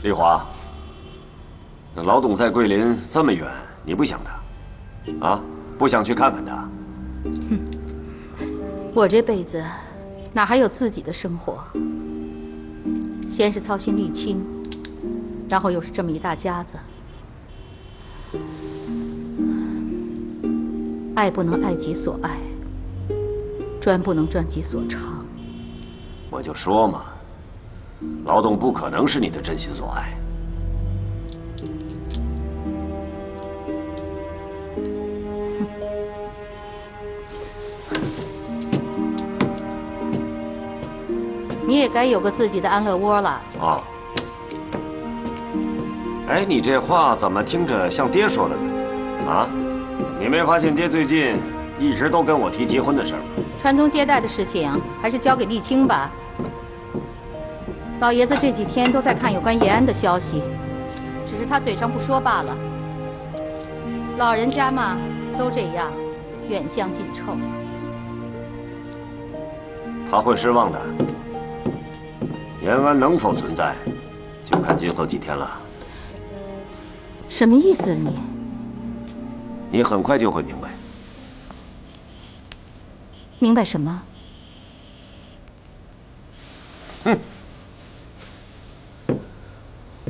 丽华，那老董在桂林这么远，你不想他？啊，不想去看看他？哼，我这辈子哪还有自己的生活？先是操心沥青，然后又是这么一大家子。爱不能爱己所爱，专不能专己所长。我就说嘛，老董不可能是你的真心所爱。你也该有个自己的安乐窝了。啊。哎，你这话怎么听着像爹说的呢？啊，你没发现爹最近一直都跟我提结婚的事吗？传宗接代的事情还是交给沥青吧。老爷子这几天都在看有关延安的消息，只是他嘴上不说罢了。老人家嘛，都这样，远香近臭。他会失望的。延安能否存在，就看今后几天了。什么意思啊你？你很快就会明白。明白什么？哼！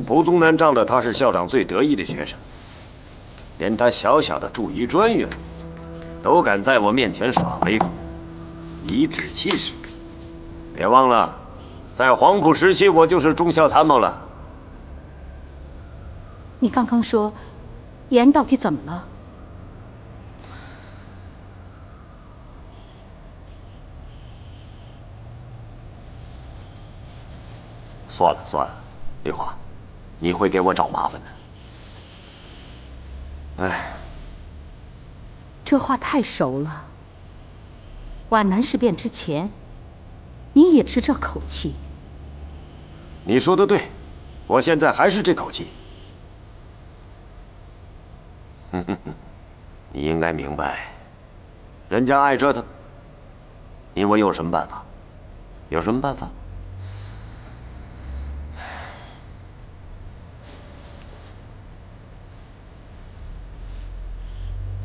蒲宗南仗着他是校长最得意的学生，连他小小的驻医专员，都敢在我面前耍威风，颐指气使。别忘了，在黄埔时期，我就是中校参谋了。你刚刚说，延安到底怎么了？算了算了，丽华，你会给我找麻烦的。哎，这话太熟了。皖南事变之前，你也是这口气。你说的对，我现在还是这口气。哼哼哼，你应该明白，人家爱折腾，你我有什么办法？有什么办法？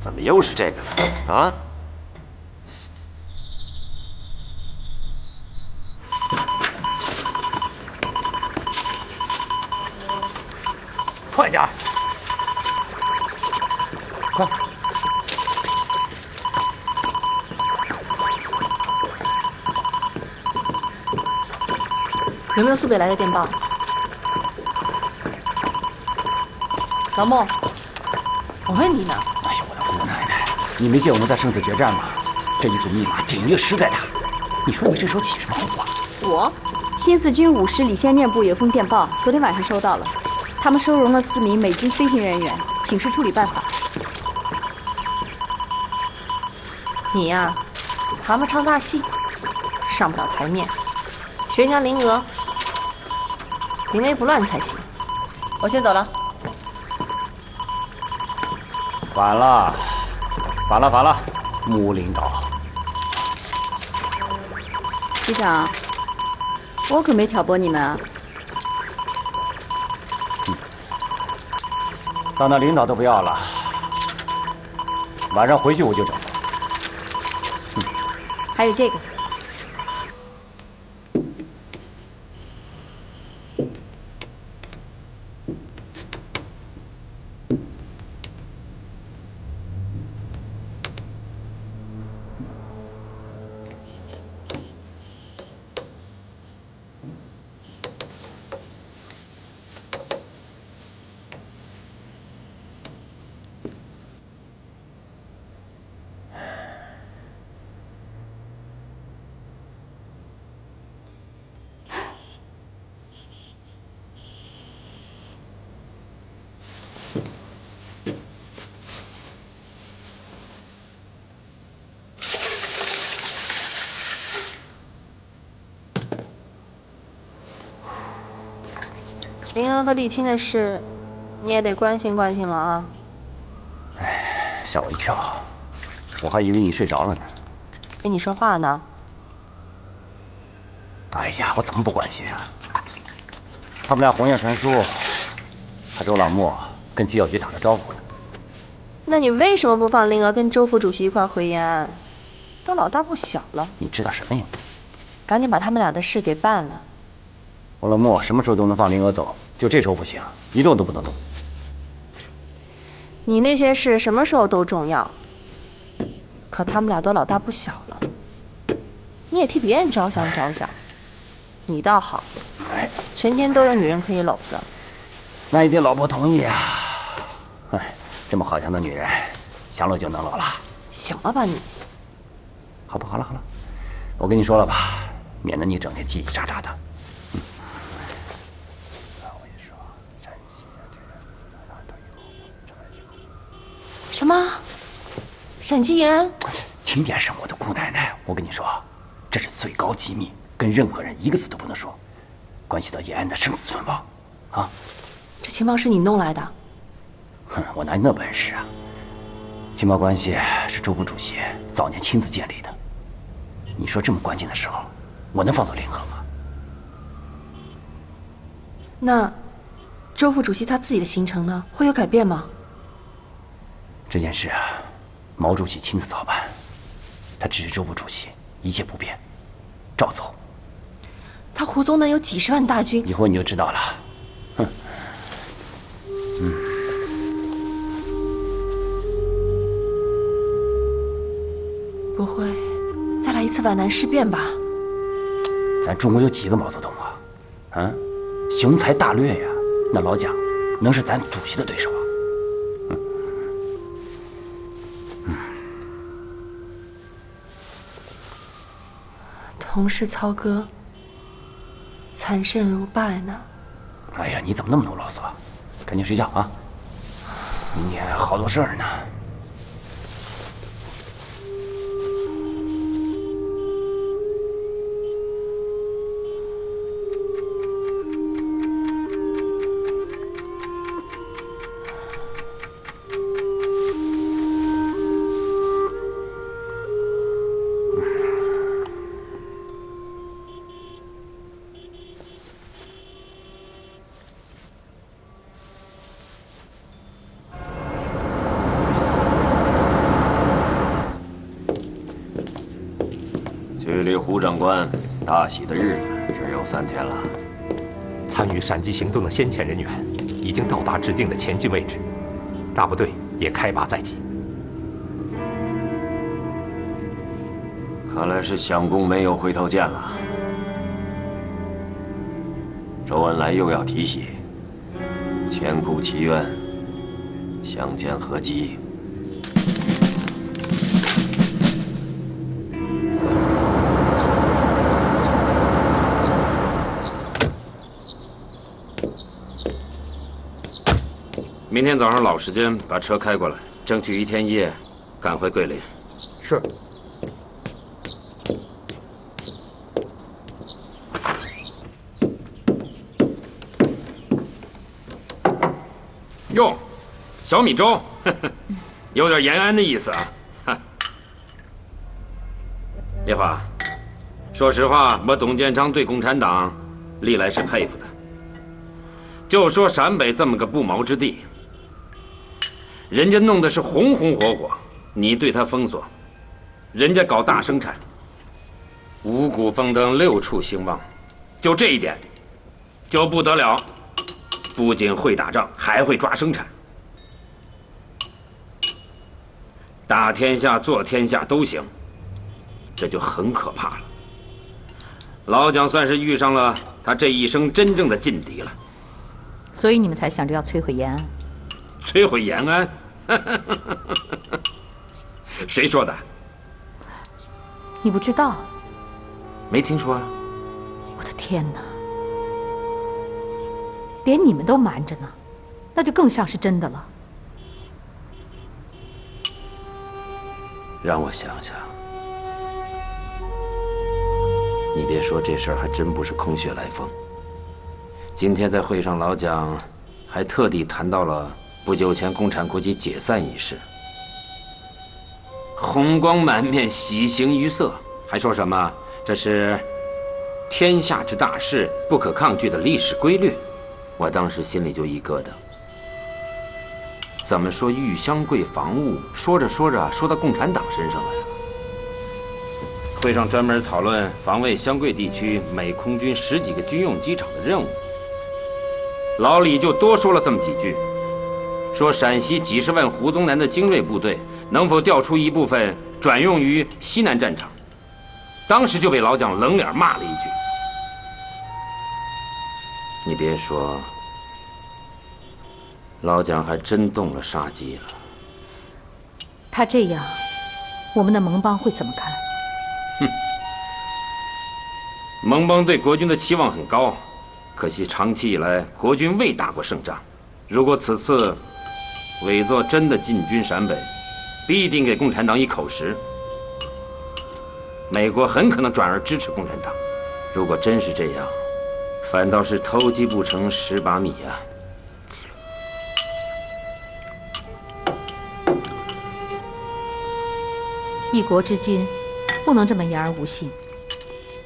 怎么又是这个了？啊？快点儿！快！有没有苏北来的电报？老孟，我问你呢。哎呦，我的姑奶奶！你没见我们在生死决战吗？这一组密码顶一个实在大。你说你这时候起什么哄啊？我，新四军5师李先念部有封电报，昨天晚上收到了，他们收容了4名美军飞行人员，请示处理办法。你呀，蛤蟆唱大戏，上不了台面，学人家林娥，临危不乱才行。我先走了。反了，反了，反了！穆领导，局长，我可没挑拨你们啊。当那领导都不要了，晚上回去我就走。还有这个。林恩和沥青的事，你也得关心关心了啊。哎，吓我一跳，我还以为你睡着了呢。跟你说话呢。哎呀，我怎么不关心啊？他们俩鸿雁传书，还周老莫跟机要局打了招呼呢。那你为什么不放灵儿跟周副主席一块回延安？都老大不小了，你知道什么呀？赶紧把他们俩的事给办了。周老莫什么时候都能放灵儿走，就这时候不行，一动都不能动。你那些事什么时候都重要，可他们俩都老大不小了，你也替别人着想着想，你倒好，成天都有女人可以搂着。那一定老婆同意啊！哎，这么好相的女人，想搂就能搂了。行了吧你？好吧，好了，我跟你说了吧，免得你整天叽叽喳喳的。什么？沈继言？轻点声，我的姑奶奶！我跟你说，这是最高机密，跟任何人一个字都不能说，关系到延安的生死存亡。啊！这情报是你弄来的？哼，我哪有那本事啊？情报关系是周副主席早年亲自建立的。你说这么关键的时候，我能放走灵儿吗？那周副主席他自己的行程呢？会有改变吗？这件事啊，毛主席亲自操办，他指示周副主席一切不变，照走。他胡宗南有几十万大军，以后你就知道了。哼，不会再来一次皖南事变吧？咱中国有几个毛泽东啊？啊，雄才大略呀，那老蒋能是咱主席的对手啊？同是操戈，残胜如败呢。哎呀，你怎么那么啰嗦？赶紧睡觉啊！明天好多事儿呢。距离胡长官大喜的日子只有3天了。参与闪击行动的先遣人员已经到达指定的前进位置，大部队也开拔在即。看来是相公没有回头箭了。周恩来又要提携，千古奇冤，相见何急？明天早上老时间把车开过来，争取1天1夜赶回桂林。是。哟，小米粥，呵呵，有点延安的意思啊。哈，烈华，说实话，我董建昌对共产党历来是佩服的。就说陕北这么个不毛之地，人家弄的是红红火火，你对他封锁，人家搞大生产，五谷丰登，6处兴旺，就这一点，就不得了，不仅会打仗，还会抓生产，打天下、做天下都行，这就很可怕了。老蒋算是遇上了他这一生真正的劲敌了。所以你们才想着要摧毁延安？摧毁延安？谁说的？你不知道？没听说啊。我的天哪！连你们都瞒着呢，那就更像是真的了。让我想想，你别说，这事儿还真不是空穴来风。今天在会上，老蒋还特地谈到了不久前共产国际解散一事，红光满面，喜形于色，还说什么这是天下之大事，不可抗拒的历史规律。我当时心里就一疙瘩。怎么说玉香桂防务，说着说着说到共产党身上来了。会上专门讨论防卫香桂地区美空军10几个军用机场的任务，老李就多说了这么几句，说陕西几十万胡宗南的精锐部队能否调出一部分转用于西南战场。当时就被老蒋冷脸骂了一句。你别说，老蒋还真动了杀机了。他这样，我们的盟邦会怎么看？盟邦对国军的期望很高，可惜长期以来国军未打过胜仗。如果此次伪作真的进军陕北，必定给共产党以口实。美国很可能转而支持共产党。如果真是这样，反倒是偷鸡不成蚀把米啊！一国之君，不能这么言而无信，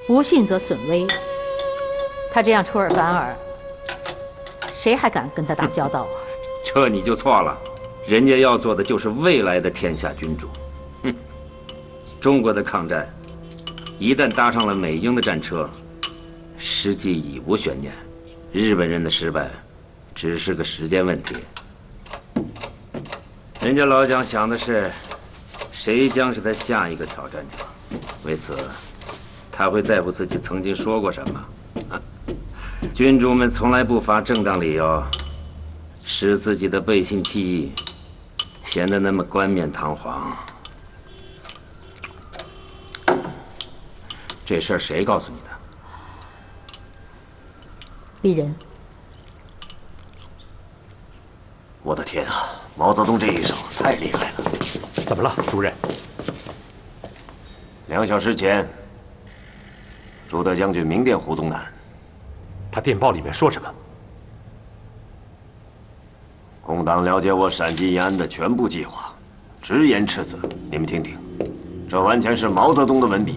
无信则损威。他这样出尔反尔，谁还敢跟他打交道啊？这你就错了，人家要做的就是未来的天下君主。中国的抗战，一旦搭上了美英的战车，实际已无悬念。日本人的失败，只是个时间问题。人家老蒋想的是，谁将是他下一个挑战者？为此，他会在乎自己曾经说过什么？君主们从来不乏正当理由，使自己的背信弃义显得那么冠冕堂皇。这事儿谁告诉你的？李仁，我的天啊！毛泽东这一手太厉害了！怎么了，主任2小时前，朱德将军明电胡宗南，他电报里面说什么？共党了解我陕西延安的全部计划，直言斥责。你们听听，这完全是毛泽东的文笔。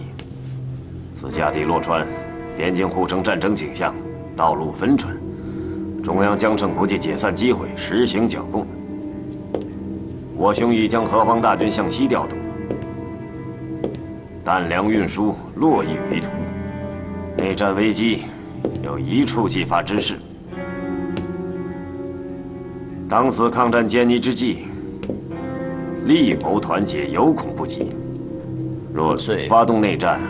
自家底洛川，边境护城战争倾向，道路分川，中央将趁国际解散机会实行剿共。我兄已将何方大军向西调动，弹粮运输络绎于途。内战危机有一触即发之势。当此抗战艰泥之际，力谋团结有恐不及。若发动内战，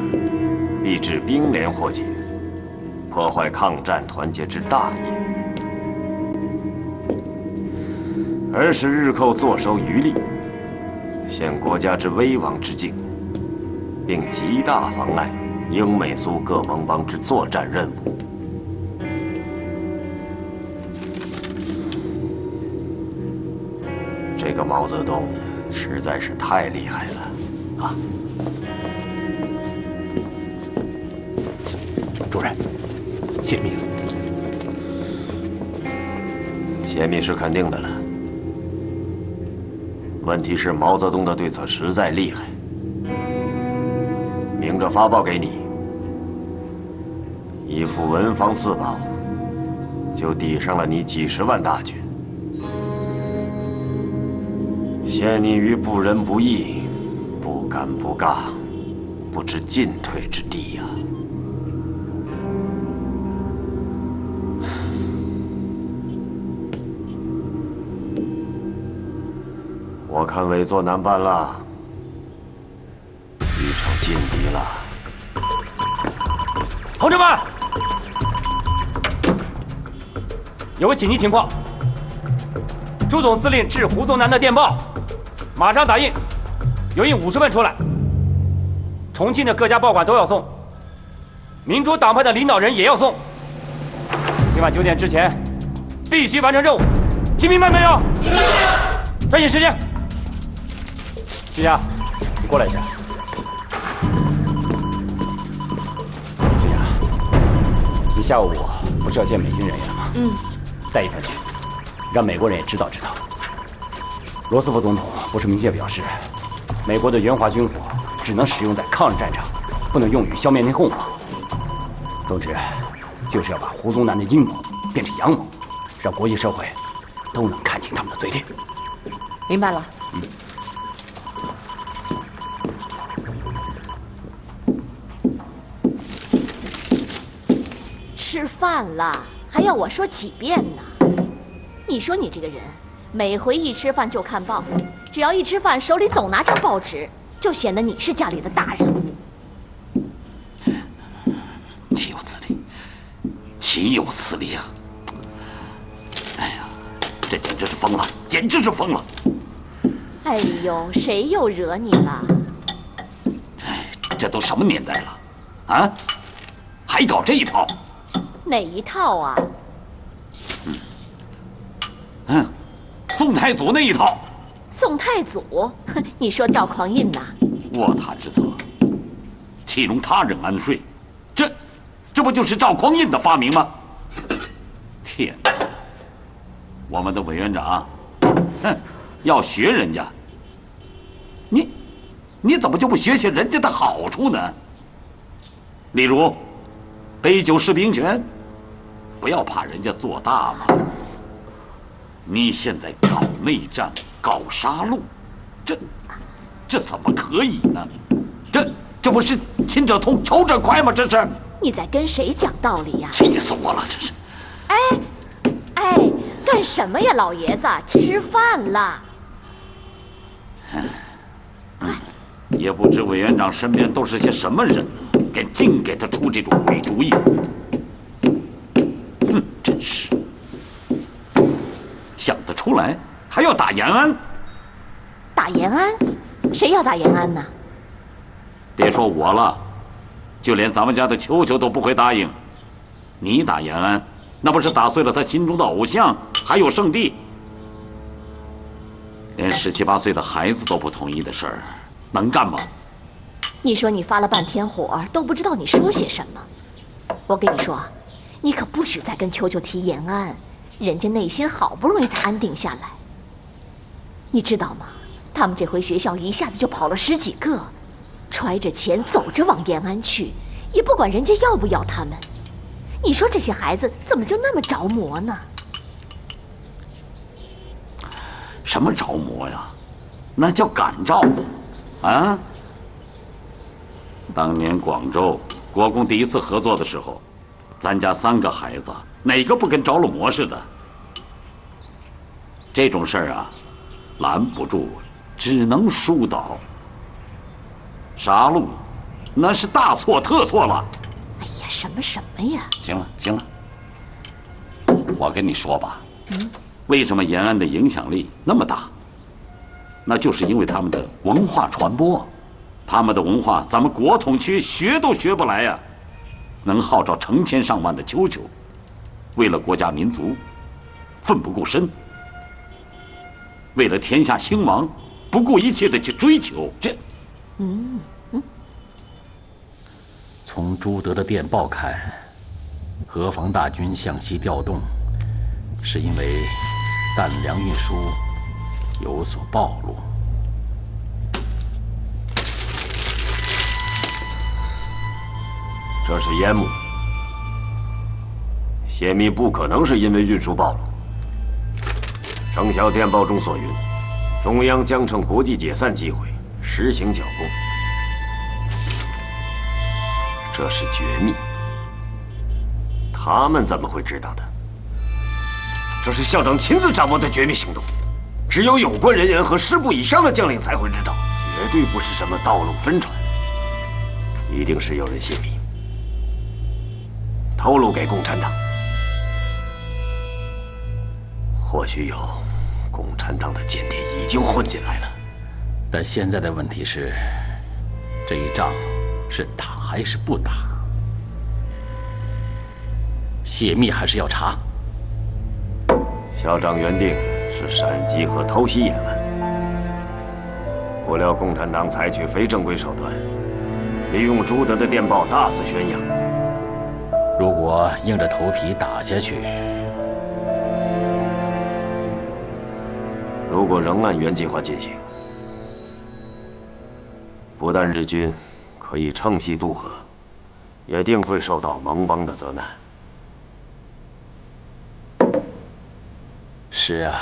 必致兵连祸结，破坏抗战团结之大业。而使日寇坐收渔利，陷国家之危亡之境，并极大妨碍英美苏各盟邦之作战任务。这个毛泽东实在是太厉害了，啊！主任，泄密了。泄密是肯定的了。问题是毛泽东的对策实在厉害，明着发报给你，一副文房四宝，就抵上了你几十万大军，陷你于不仁不义、不敢不尬、不知进退之地呀！我看伪作难办了，遇上劲敌了。同志们，有个紧急情况，朱总司令致胡宗南的电报，马上打印，有印50份出来。重庆的各家报馆都要送，民主党派的领导人也要送。今晚9点之前，必须完成任务，听明白没有？明白。抓紧时间。徐霞，你过来一下。徐霞，你下午不是要见美军人员吗？带一份去，让美国人也知道知道。罗斯福总统不是明确表示，美国的援华军火只能使用在抗日战场，不能用于消灭内讧吗？总之，就是要把胡宗南的阴谋变成阳谋，让国际社会都能看清他们的嘴脸。明白了。吃饭了，还要我说几遍呢？你说你这个人，每回一吃饭就看报，只要一吃饭手里总拿张报纸，就显得你是家里的大人物。岂有此理！岂有此理啊！哎呀，这简直是疯了，简直是疯了！哎呦，谁又惹你了？这都什么年代了，啊？还搞这一套？哪一套啊？宋太祖那一套。宋太祖？你说赵匡胤呐？卧榻之侧，岂容他人安睡？这不就是赵匡胤的发明吗？天哪！我们的委员长，要学人家，你怎么就不学学人家的好处呢？例如，杯酒释兵权，不要怕人家做大嘛。你现在搞内战，搞杀戮，这怎么可以呢？这不是亲者痛，仇者快吗？这是你在跟谁讲道理呀？气死我了！这是。哎，干什么呀，老爷子？吃饭了。也不知委员长身边都是些什么人，竟给他出这种鬼主意。真是想得出来，还要打延安。打延安？谁要打延安呢？别说我了，就连咱们家的球球都不会答应。你打延安，那不是打碎了他心中的偶像，还有圣地。连17、18岁的孩子都不同意的事儿，能干吗？你说你发了半天火，都不知道你说些什么。我跟你说，你可不许再跟球球提延安，人家内心好不容易才安定下来。你知道吗？他们这回学校一下子就跑了10几个，揣着钱走着往延安去，也不管人家要不要他们。你说这些孩子怎么就那么着魔呢？什么着魔呀？那叫感召啊！当年广州国共第一次合作的时候，咱家3个孩子哪个不跟着了魔似的？这种事儿啊，拦不住，只能疏导。杀戮，那是大错特错了。哎呀，什么呀？行了，我跟你说吧，为什么延安的影响力那么大？那就是因为他们的文化传播，他们的文化咱们国统区学都学不来呀，能号召成千上万的球球，为了国家民族，奋不顾身，为了天下兴亡，不顾一切的去追求。从朱德的电报看，河防大军向西调动，是因为弹粮运输有所暴露。这是烟幕，泄密不可能是因为运输暴露。生效电报中所云，中央将趁国际解散机会实行剿共，这是绝密，他们怎么会知道的？这是校长亲自掌握的绝密行动，只有有关人员和师部以上的将领才会知道，绝对不是什么道路分传，一定是有人泄密，透露给共产党。或许有共产党的间谍已经混进来了，但现在的问题是，这一仗是打还是不打？泄密还是要查？校长原定是闪击和偷袭延安，不料共产党采取非正规手段，利用朱德的电报大肆宣扬。如果硬着头皮打下去，如果仍按原计划进行，不但日军可以乘隙渡河，也定会受到盟邦的责难。是啊，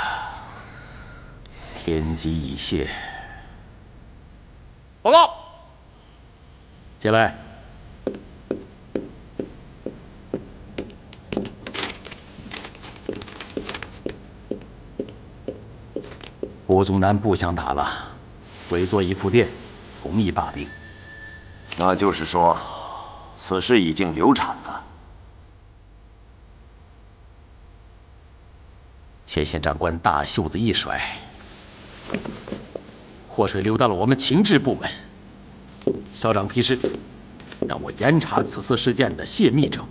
天机已泄。报告。进来。胡宗南不想打了，委作一副殿，同意罢兵。那就是说，此事已经流产了。前线长官大袖子一甩，祸水流到了我们情治部门。校长批示，让我严查此次事件的泄密者。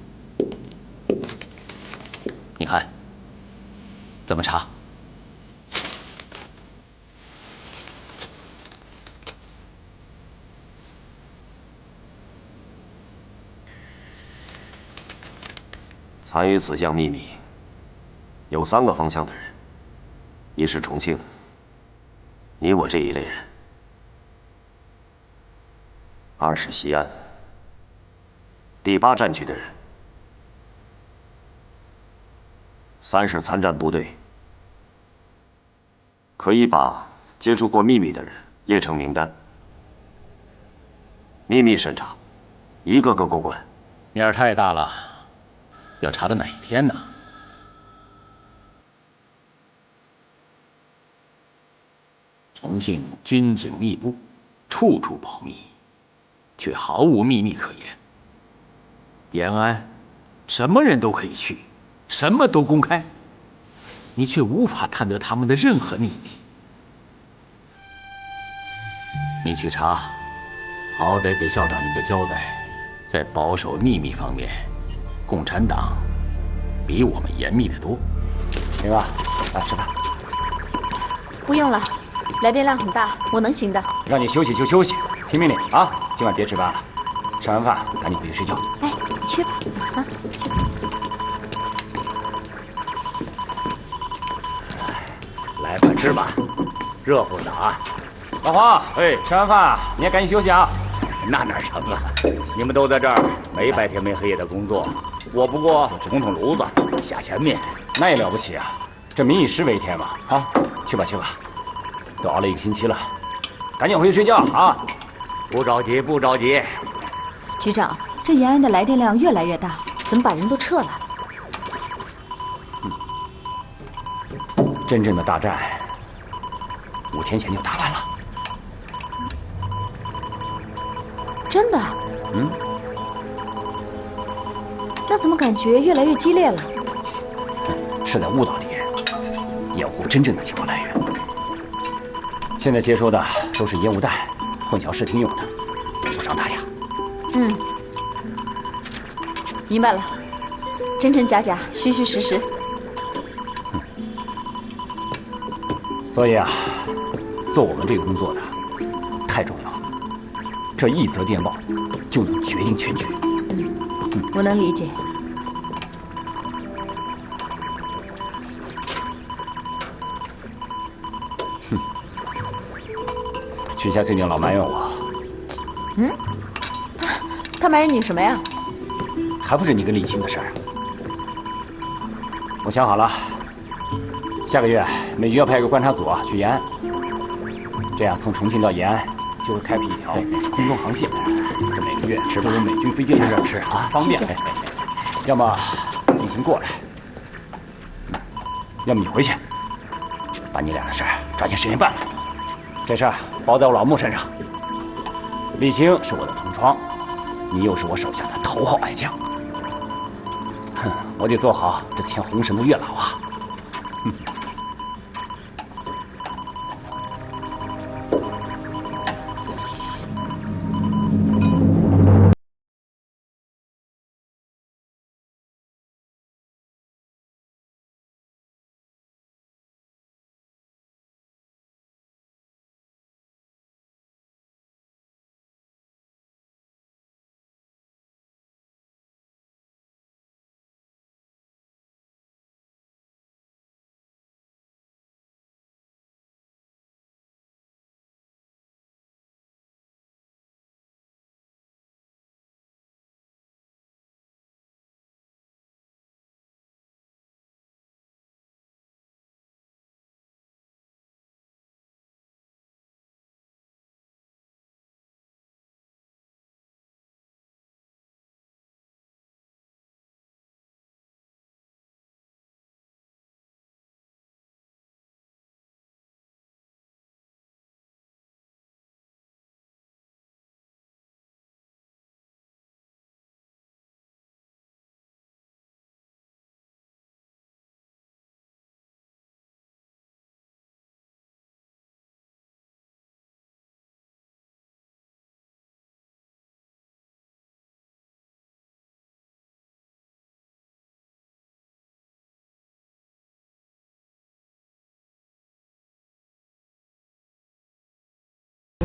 你看，怎么查？参与此项秘密，有3个方向的人：一是重庆，你我这一类人；二是西安，第8战区的人；3是参战部队。可以把接触过秘密的人列成名单，秘密审查，一个个过关。面儿太大了。要查到哪一天呢？重庆军警密布，处处保密，却毫无秘密可言。延安，什么人都可以去，什么都公开，你却无法探得他们的任何秘密。你去查，好歹给校长一个交代。在保守秘密方面，共产党比我们严密得多。明哥，来吃饭。不用了，来电量很大，我能行的。让你休息就休息，听命令啊！今晚别值班了，吃完饭赶紧回去睡觉。哎，去吧，啊，去吧。来，快吃吧，热乎的啊！老黄，哎，吃完饭你也赶紧休息啊！那哪成啊！你们都在这儿没白天没黑夜的工作，我不过捅捅炉子、下前面，那也了不起啊！这民以食为天嘛！啊，去吧去吧，都熬了1个星期了，赶紧回去睡觉啊！不着急不着急。局长，这延安的来电量越来越大，怎么把人都撤了？真正的大战5天前就打完了。真的？嗯。那怎么感觉越来越激烈了？是在误导敌人，掩护真正的情报来源。现在接收的都是烟雾弹，混淆视听用的，无伤大雅。嗯，明白了，真真假假，虚虚实实。所以啊，做我们这个工作的太重要了，这一则电报就能决定全局。我能理解。许下最近老埋怨我。嗯？他埋怨你什么呀？还不是你跟李青的事儿。我想好了，下个月美军要派一个观察组去延安，这样从重庆到延安就会开辟一条空中航线，这每个月都有美军飞机来这儿吃啊，方便。要么李青过来，要么你回去，把你俩的事儿抓紧时间办了。这事儿包在我老穆身上。李青是我的同窗，你又是我手下的头号爱将，哼，我得做好这牵红绳的月老啊。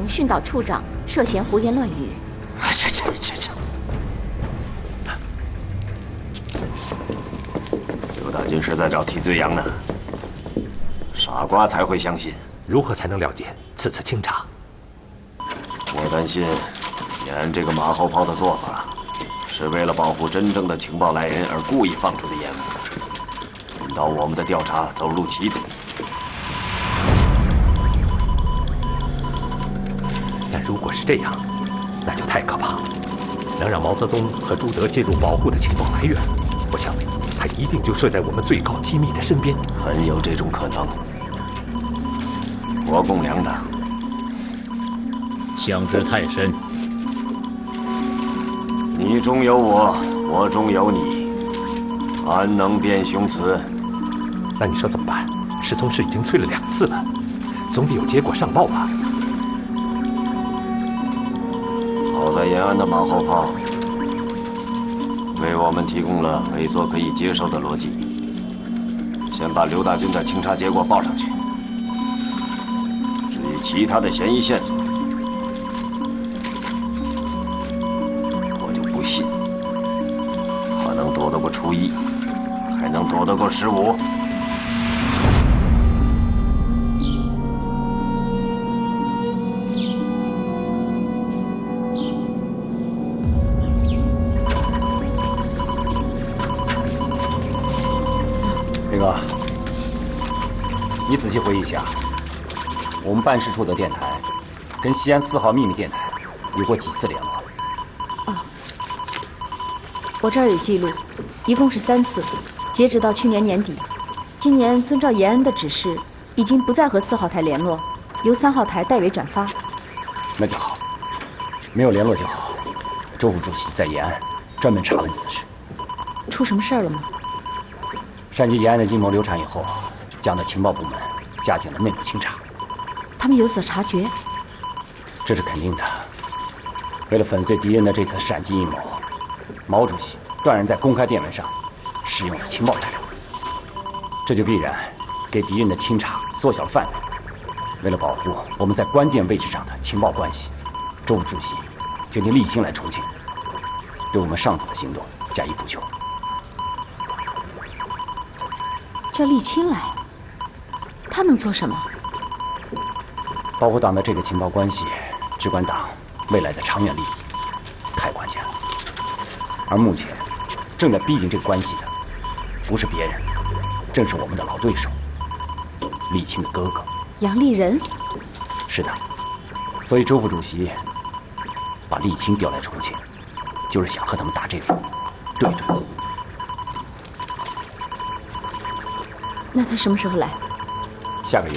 训导处长涉嫌胡言乱语。这！刘大军是在找替罪羊呢，傻瓜才会相信。如何才能了解此次清查？我担心延安这个马后炮的做法，是为了保护真正的情报来源而故意放出的烟雾，引导我们的调查走入歧途。但如果是这样，那就太可怕了。能让毛泽东和朱德介入保护的情报来源，我想他一定就睡在我们最高机密的身边。很有这种可能。国共两党相知太深，你中有我，我中有你，安能辨雄雌？那你说怎么办？侍从室已经催了2次了，总得有结果上报吧？好在延安的马后炮为我们提供了伪作可以接受的逻辑。先把刘大军的清查结果报上去。至于其他的嫌疑线索，我就不信他能躲得过初一，还能躲得过15。林哥，你仔细回忆一下，我们办事处的电台跟西安4号秘密电台有过几次联络？我这儿有记录，一共是3次，截止到去年年底。今年遵照延安的指示，已经不再和4号台联络，由3号台代为转发。那就好，没有联络就好。周副主席在延安专门查问此事。出什么事儿了吗？陕西延安的阴谋流产以后，蒋的情报部门加紧了内部清查。他们有所察觉？这是肯定的。为了粉碎敌人的这次闪击阴谋，毛主席断然在公开电文上使用了情报材料，这就必然给敌人的清查缩小了范围。为了保护我们在关键位置上的情报关系，周副主席决定沥青来重庆，对我们上次的行动加以补救。叫沥青来，他能做什么？保护党的这个情报关系，只管党未来的长远利益，太关键了。而目前正在逼近这个关系的，不是别人，正是我们的老对手，沥青的哥哥杨立人。是的，所以周副主席把沥青调来重庆，就是想和他们打这副对对胡。那他什么时候来？下个月。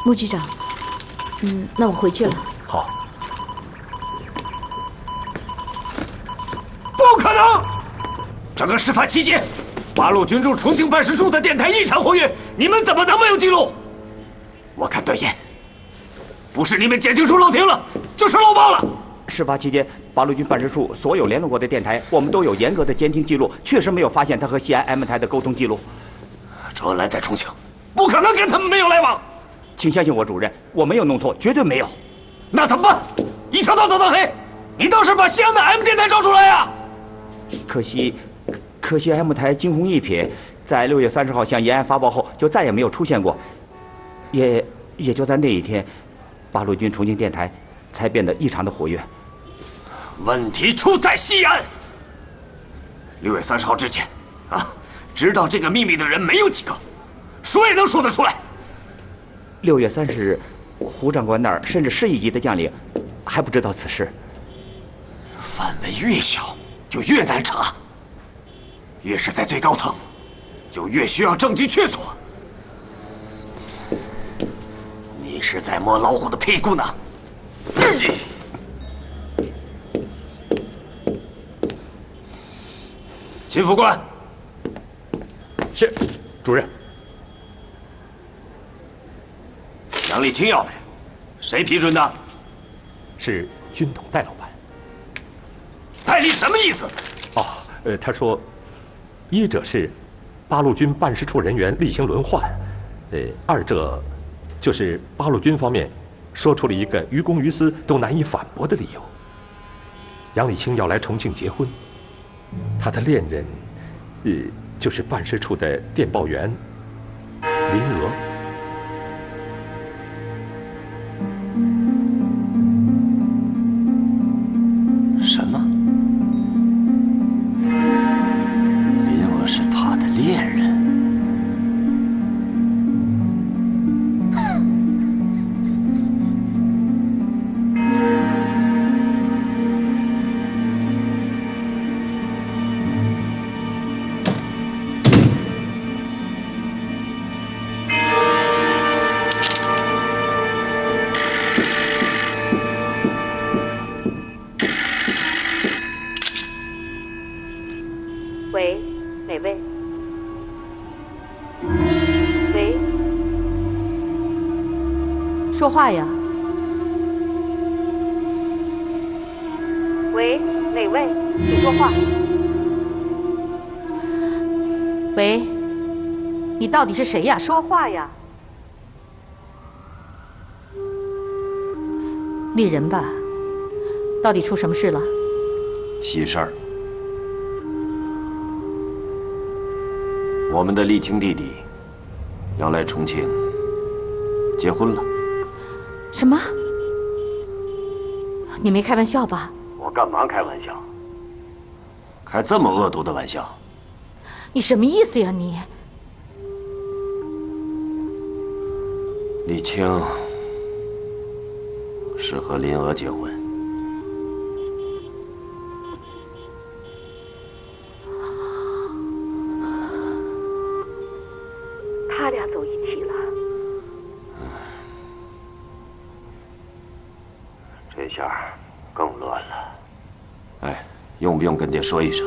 穆局长，那我回去了。好。不可能！整个事发期间，八路军驻重庆办事处的电台异常活跃，你们怎么能没有记录？我敢断言，不是你们监听出漏听了，就是漏报了。事发期间，八路军办事处所有联络过的电台，我们都有严格的监听记录，确实没有发现他和西安 M 台的沟通记录。周恩来在重庆，不可能跟他们没有来往。请相信我，主任，我没有弄错，绝对没有。那怎么办？一条道走到黑，你倒是把西安的 M 电台找出来呀！可惜 M 台惊鸿一瞥，在6月30号向延安发报后，就再也没有出现过。也就在那一天，八路军重庆电台才变得异常的活跃。问题出在西安。6月30号之前，知道这个秘密的人没有几个，说也能说得出来。6月30日，胡长官那儿甚至师一级的将领还不知道此事。范围越小，就越难查；越是在最高层，就越需要证据确凿。你是在摸老虎的屁股呢！秦副官，是，主任。杨沥青要来，谁批准的？是军统戴老板。戴笠什么意思？他说，一者是八路军办事处人员例行轮换，二者就是八路军方面说出了一个于公于私都难以反驳的理由。杨丽青要来重庆结婚，她的恋人，就是办事处的电报员林娥。什么？林娥是他的恋人？喂，哪位？喂，说话呀！喂，哪位？请说话。喂，你到底是谁呀？说话呀！丽人吧？到底出什么事了？喜事儿。我们的丽青弟弟要来重庆结婚了。什么？你没开玩笑吧？我干嘛开玩笑？开这么恶毒的玩笑？你什么意思呀你？丽青是和林娥结婚。他俩走一起了。这下更乱了。哎，用不用跟爹说一声？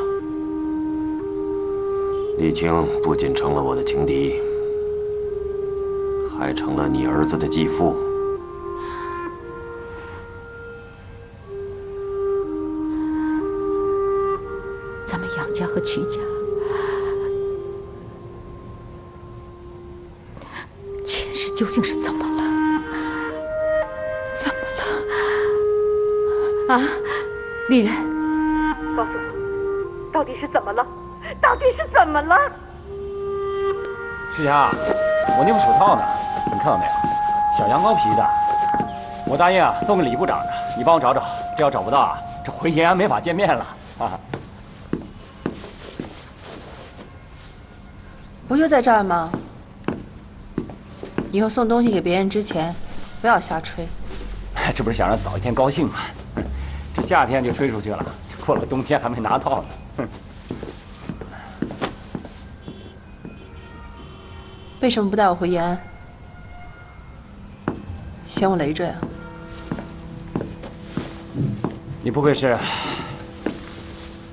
丽青不仅成了我的情敌，还成了你儿子的继父。咱们杨家和曲家前世究竟是怎么了？怎么了？啊，丽人，告诉我，到底是怎么了？到底是怎么了？世强，我那副手套呢？你看到没有？小羊羔皮的。我答应啊，送给李部长的。你帮我找找，这要找不到啊，这回延安没法见面了啊。不就在这儿吗？以后送东西给别人之前，不要瞎吹。这不是想让早一天高兴吗？这夏天就吹出去了，过了冬天还没拿到呢。哼。为什么不带我回延安？嫌我累赘啊？你不会是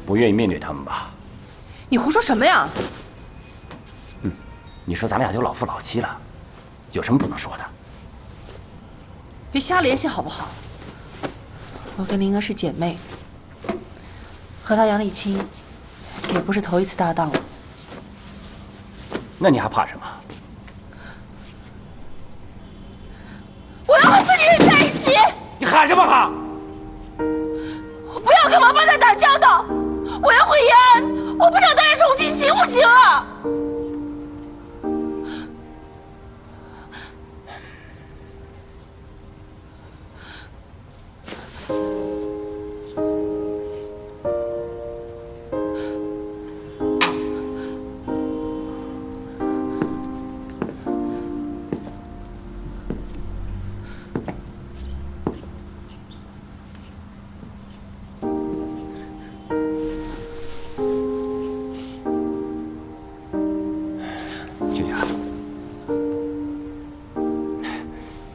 不愿意面对他们吧？你胡说什么呀？你说咱俩就老夫老妻了，有什么不能说的？别瞎联系好不好？我跟灵儿是姐妹，和她杨丽青也不是头一次搭档了。那你还怕什么？我要和自己人在一起！你喊什么喊？我不要跟王八蛋打交道！我要回延安！我不想待在重庆，行不行啊？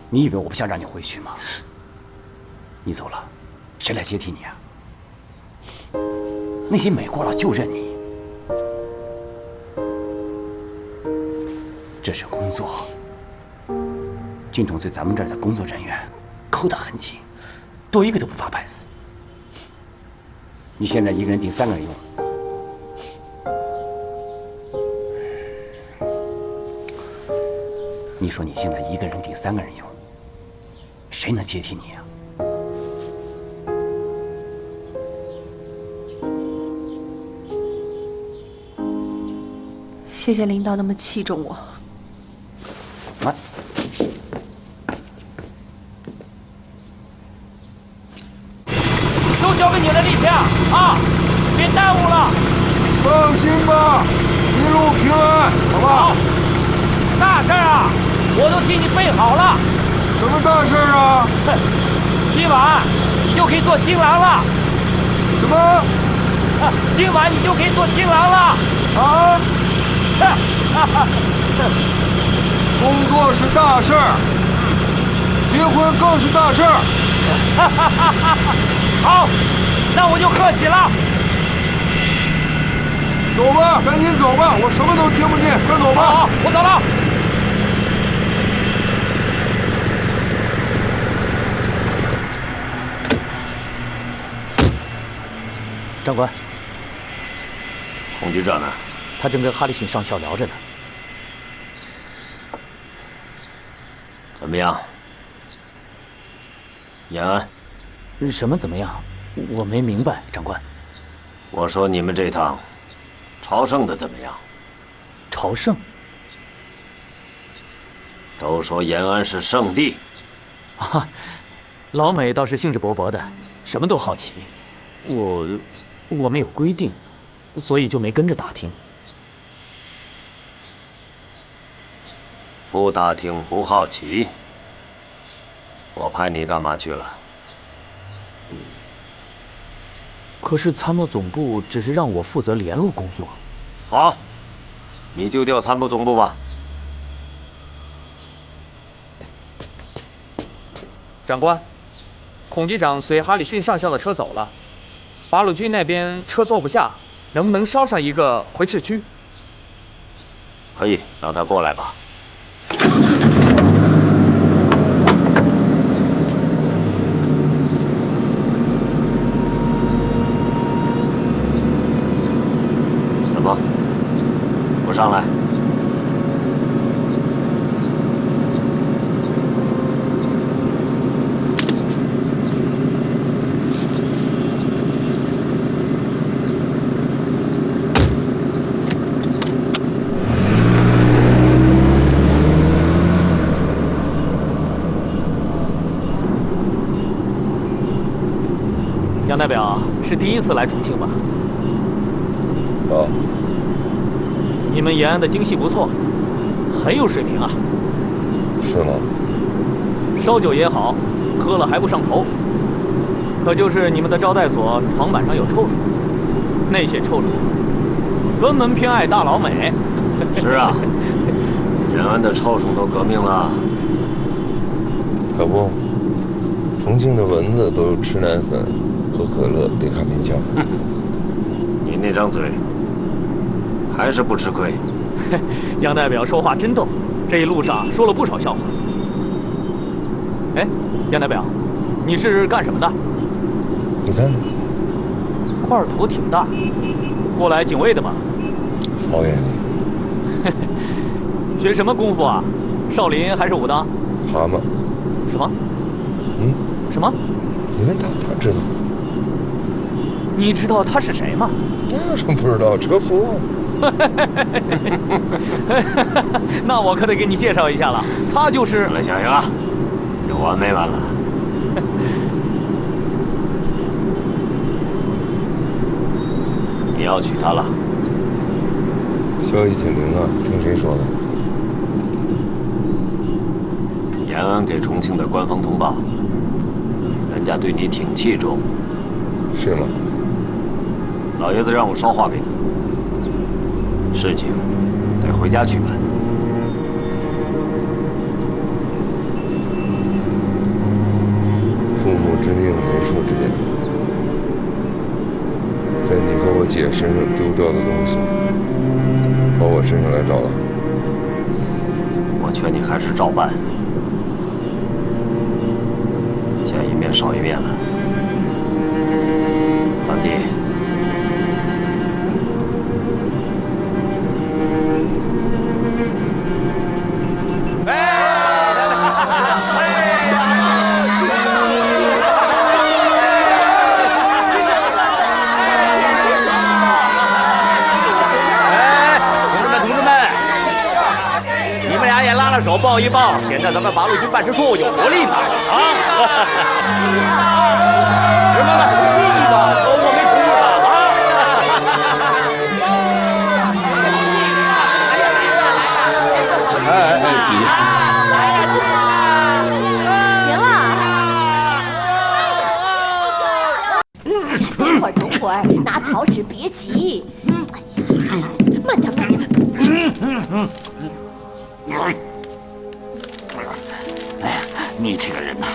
你以为我不想让你回去吗？你走了，谁来接替你啊？那些美国佬就认你。这是工作，军统对咱们这儿的工作人员扣得很紧，多一个都不发牌子。你现在一个人顶3个人用。你你说你现在一个人顶3个人用，谁能接替你啊？谢谢领导那么器重我。来，都交给你了，丽青啊，别耽误了。放心吧，一路平安，好吧？大事啊，我都替你备好了。什么大事啊？哼，今晚你就可以做新郎了。什么？今晚你就可以做新郎了。啊？是。工作是大事儿，结婚更是大事儿。好，那我就客气了。走吧，赶紧走吧，我什么都听不见，快走吧。好，我走了。长官，孔局长呢？他正跟哈里逊上校聊着呢。怎么样？延安？什么怎么样？我没明白，长官。我说你们这趟朝圣的怎么样？朝圣？都说延安是圣地。啊，老美倒是兴致勃勃的，什么都好奇。我们有规定，所以就没跟着打听。不打听不好奇，我派你干嘛去了？可是参谋总部只是让我负责联络工作。好，你就调参谋总部吧。长官，孔局长随哈里逊上校的车走了，八路军那边车坐不下，能不能捎上一个回市区？可以，让他过来吧。怎么不上来？杨代表是第一次来重庆吧？啊。你们延安的京戏不错，很有水平啊。是吗？烧酒也好，喝了还不上头。可就是你们的招待所床板上有臭虫，那些臭虫专门偏爱大老美。是啊，延安的臭虫都革命了。可不，重庆的蚊子都吃奶粉、喝可乐、别看冰枪。你那张嘴还是不吃亏。杨代表说话真逗，这一路上说了不少笑话。哎，杨代表，你是干什么的？你看，块头挺大，过来警卫的吗？好眼力。学什么功夫啊？少林还是武当？蛤蟆。什么？什么？你问他，他知道。你知道他是谁吗？那有什么不知道？车夫。那我可得给你介绍一下了，他就是。行了，行了，有完没完了？你要娶她了？消息挺灵啊，听谁说的？延安给重庆的官方通报，人家对你挺器重。是吗？老爷子让我捎话给你，事情得回家去办。父母之命，媒妁之言。在你和我姐身上丢掉的东西，跑我身上来找了。我劝你还是照办，见一面少一面了。三弟，哎！手抱一抱，显得咱们八路军办事处有活力嘛！啊！人们不气吧？我没同意吧？等会儿，拿草纸，别急。哎呀，慢点，慢点。哎呀，你这个人呐，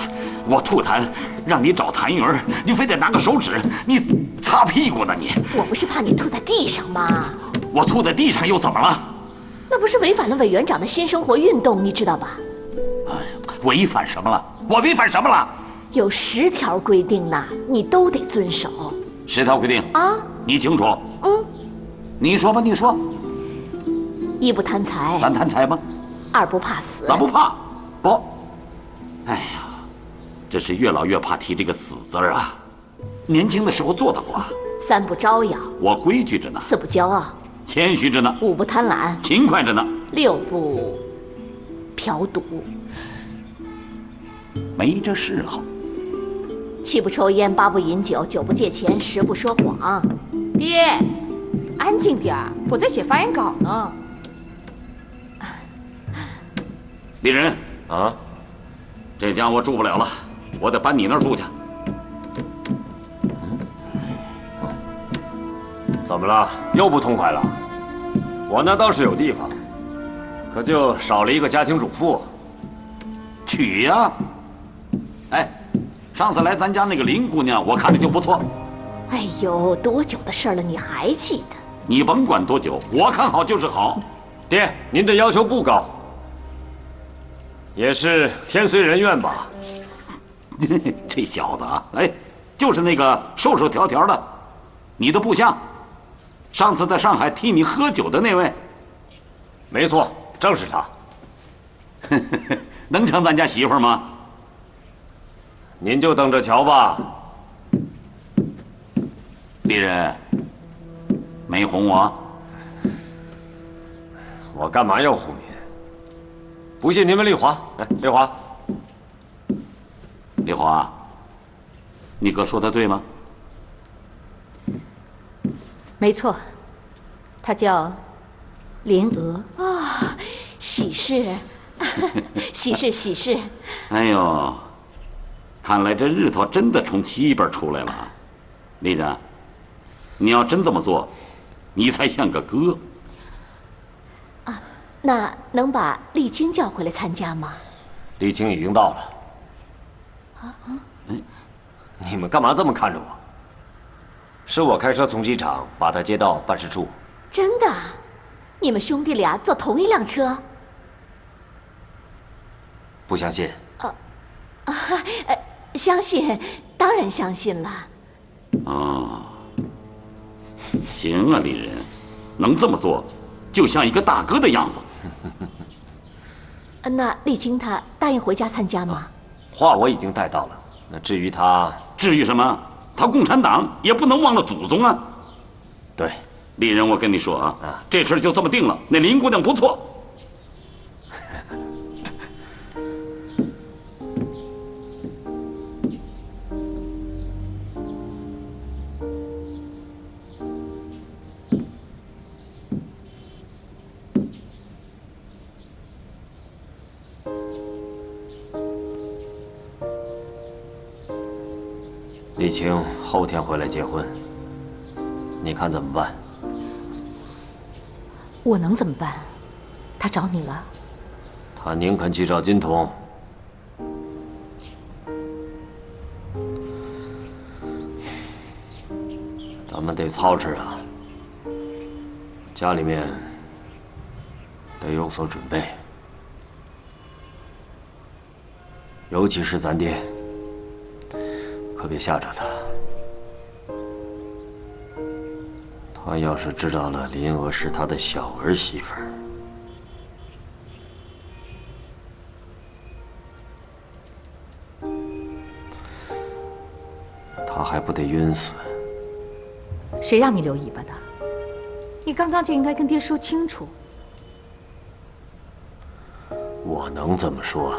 我吐痰，让你找痰盂儿，你非得拿个手指，你擦屁股呢你。我不是怕你吐在地上吗？我吐在地上又怎么了？那不是违反了委员长的新生活运动，你知道吧？哎，违反什么了？我违反什么了？有10条规定呢，你都得遵守。10条规定啊？你清楚？嗯。你说吧，你说。1不贪财。咱贪财吗？2不怕死。咱不怕，不。哎呀，这是越老越怕提这个死字啊！年轻的时候做到过。3不招摇。我规矩着呢。4不骄傲。谦虚着呢。5不贪婪。勤快着呢。6不嫖赌。没这嗜好。7不抽烟，8不饮酒，9不借钱，10不说谎。爹，安静点儿，我在写发言稿呢。丽人啊，这家我住不了了，我得搬你那儿住去。怎么了？又不痛快了？我那倒是有地方，可就少了一个家庭主妇。娶呀！哎，上次来咱家那个林姑娘，我看着就不错。哎呦，多久的事儿了，你还记得？你甭管多久，我看好就是好。爹，您的要求不高，也是天随人愿吧？这小子啊，哎，就是那个瘦瘦条条的，你的部下，上次在上海替你喝酒的那位。没错，正是他。能成咱家媳妇吗？您就等着瞧吧。丽人，没哄我？我干嘛要哄您？不信您问丽华。哎，丽华，丽华，你哥说的对吗？没错，她叫莲娥啊，喜事，喜事，喜事。哎呦，看来这日头真的从西边出来了。丽人，你要真这么做，你才像个哥。啊，那能把丽青叫回来参加吗？丽青已经到了。啊？你们干嘛这么看着我？是我开车从机场把她接到办事处。真的？你们兄弟俩坐同一辆车？不相信？相信，当然相信了。哦，行啊，丽人，能这么做，就像一个大哥的样子。那丽青她答应回家参加吗？话我已经带到了。那至于她，至于什么？他共产党也不能忘了祖宗啊。对，丽人，我跟你说啊，这事就这么定了。那林姑娘不错。丽青后天回来结婚，你看怎么办？我能怎么办？他找你了？他宁肯去找金童。咱们得操持啊，家里面得有所准备，尤其是咱爹。可别吓着他。他要是知道了林娥是他的小儿媳妇儿，他还不得晕死？谁让你留尾巴的？你刚刚就应该跟爹说清楚。我能这么说？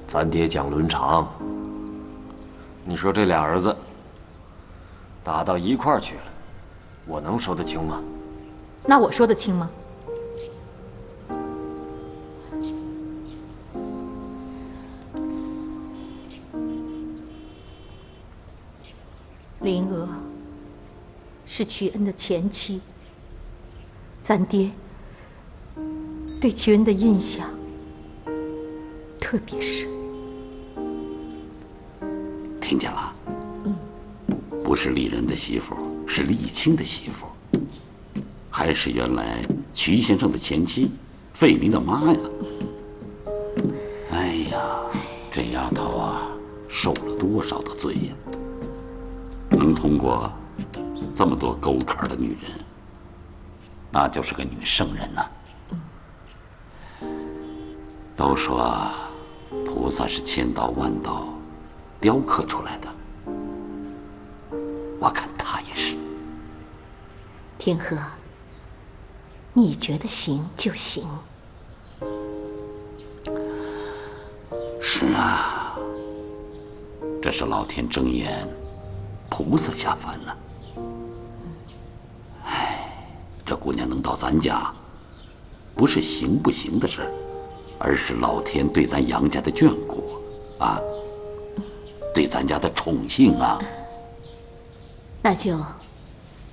咱爹蒋伦常，你说这俩儿子打到一块儿去了，我能说得清吗？那我说得清吗？林娥是瞿恩的前妻，咱爹对瞿恩的印象特别深。听见了？不是丽人的媳妇，是丽青的媳妇，还是原来瞿先生的前妻，费明的妈呀！哎呀，这丫头啊，受了多少的罪呀！能通过这么多沟坎的女人，那就是个女圣人呐。都说菩萨是千刀万刀雕刻出来的，我看她也是。天河，你觉得行就行。是啊，这是老天睁眼，菩萨下凡呢。哎，这姑娘能到咱家，不是行不行的事儿，而是老天对咱杨家的眷顾啊，对咱家的宠幸啊。那就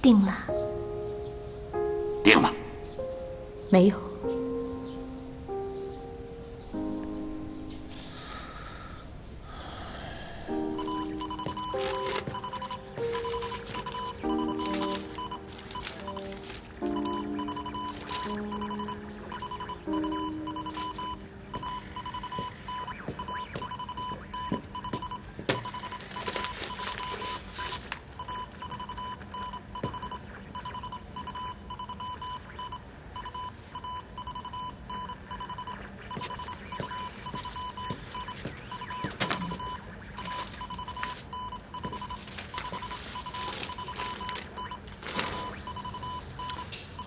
定了。定了。没有。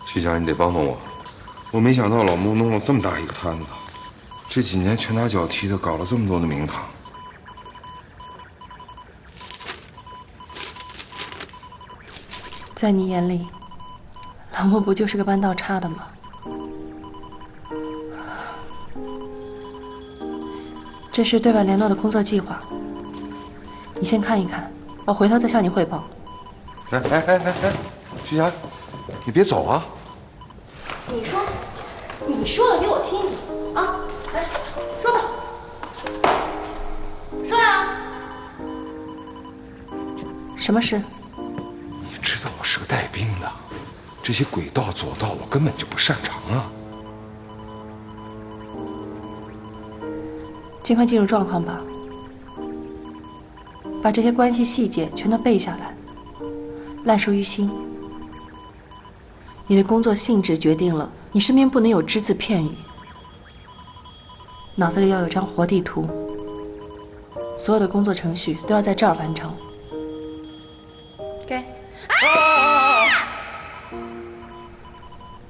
徐家，你得帮帮我，我没想到老穆弄了这么大一个摊子，这几年拳打脚踢的，搞了这么多的名堂。在你眼里，老穆不就是个搬道岔的吗？这是对外联络的工作计划，你先看一看，我回头再向你汇报。哎，徐霞，你别走啊！你说了给我听啊！来，说吧，说呀！什么事？你知道我是个带兵的，这些鬼道左道我根本就不擅长啊。尽快进入状况吧，把这些关系细节全都背下来，烂熟于心。你的工作性质决定了你身边不能有只字片语，脑子里要有张活地图，所有的工作程序都要在这儿完成。给。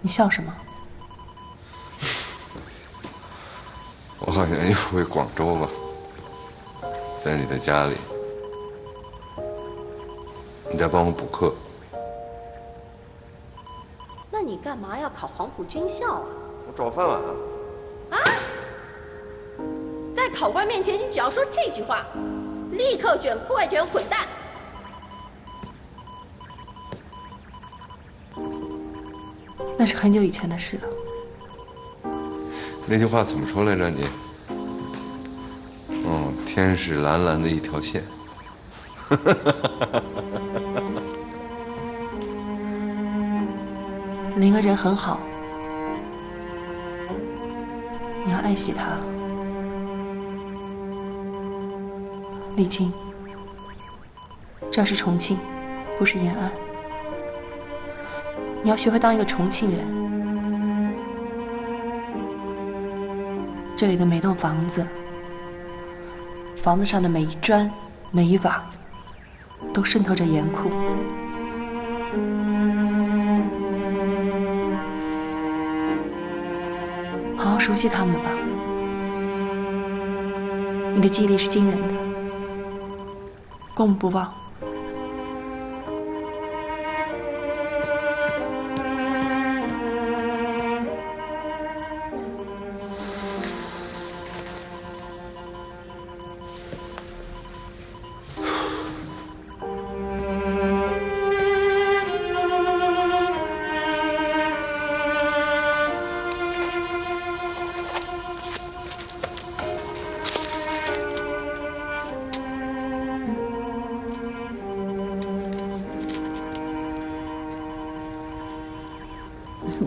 你笑什么？我好像又回广州了，在你的家里，你在帮我补课。那你干嘛要考黄埔军校啊？我找饭碗啊！啊！在考官面前，你只要说这句话，立刻卷铺盖卷滚蛋！那是很久以前的事了。那句话怎么说来着？你？哦，天是蓝蓝的一条线。林娥人很好，你要爱惜她。丽青，这是重庆，不是延安。你要学会当一个重庆人。这里的每栋房子，房子上的每一砖、每一瓦，都渗透着严酷。熟悉他们吧。你的记忆力是惊人的，过目不忘。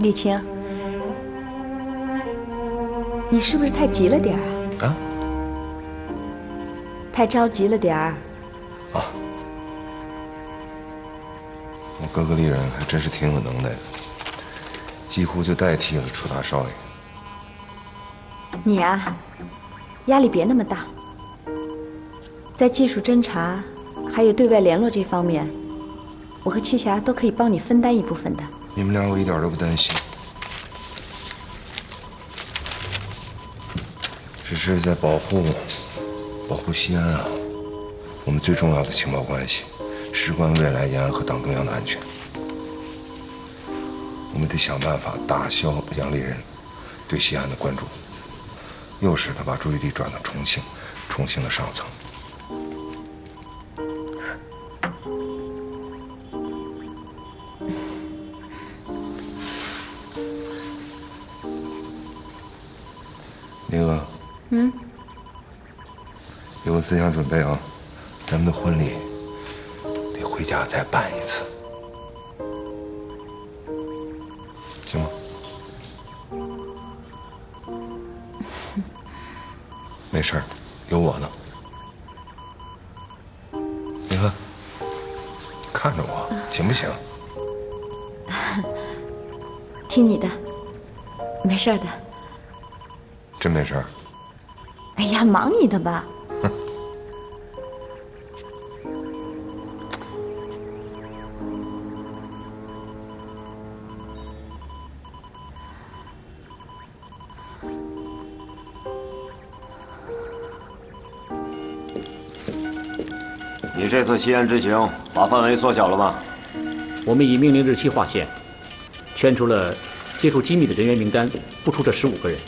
丽青，你是不是太急了点儿啊？啊？太着急了点儿。啊！我哥哥丽人还真是挺有能耐的，几乎就代替了楚大少爷。你啊，压力别那么大。在技术侦查还有对外联络这方面，我和屈霞都可以帮你分担一部分的。你们俩我一点都不担心，只是在保护西安啊，我们最重要的情报关系，事关未来延安和党中央的安全。我们得想办法打消杨丽人对西安的关注，诱使他把注意力转到重庆的上层。那个，有个思想准备啊，咱们的婚礼得回家再办一次，行吗？没事儿，有我呢。你看，看着我行不行？听你的，没事的。真没事儿。哎呀，忙你的吧。你这次西安之行把范围缩小了吗？我们以命令日期划线，圈出了接触机密的人员名单，不出这15个人。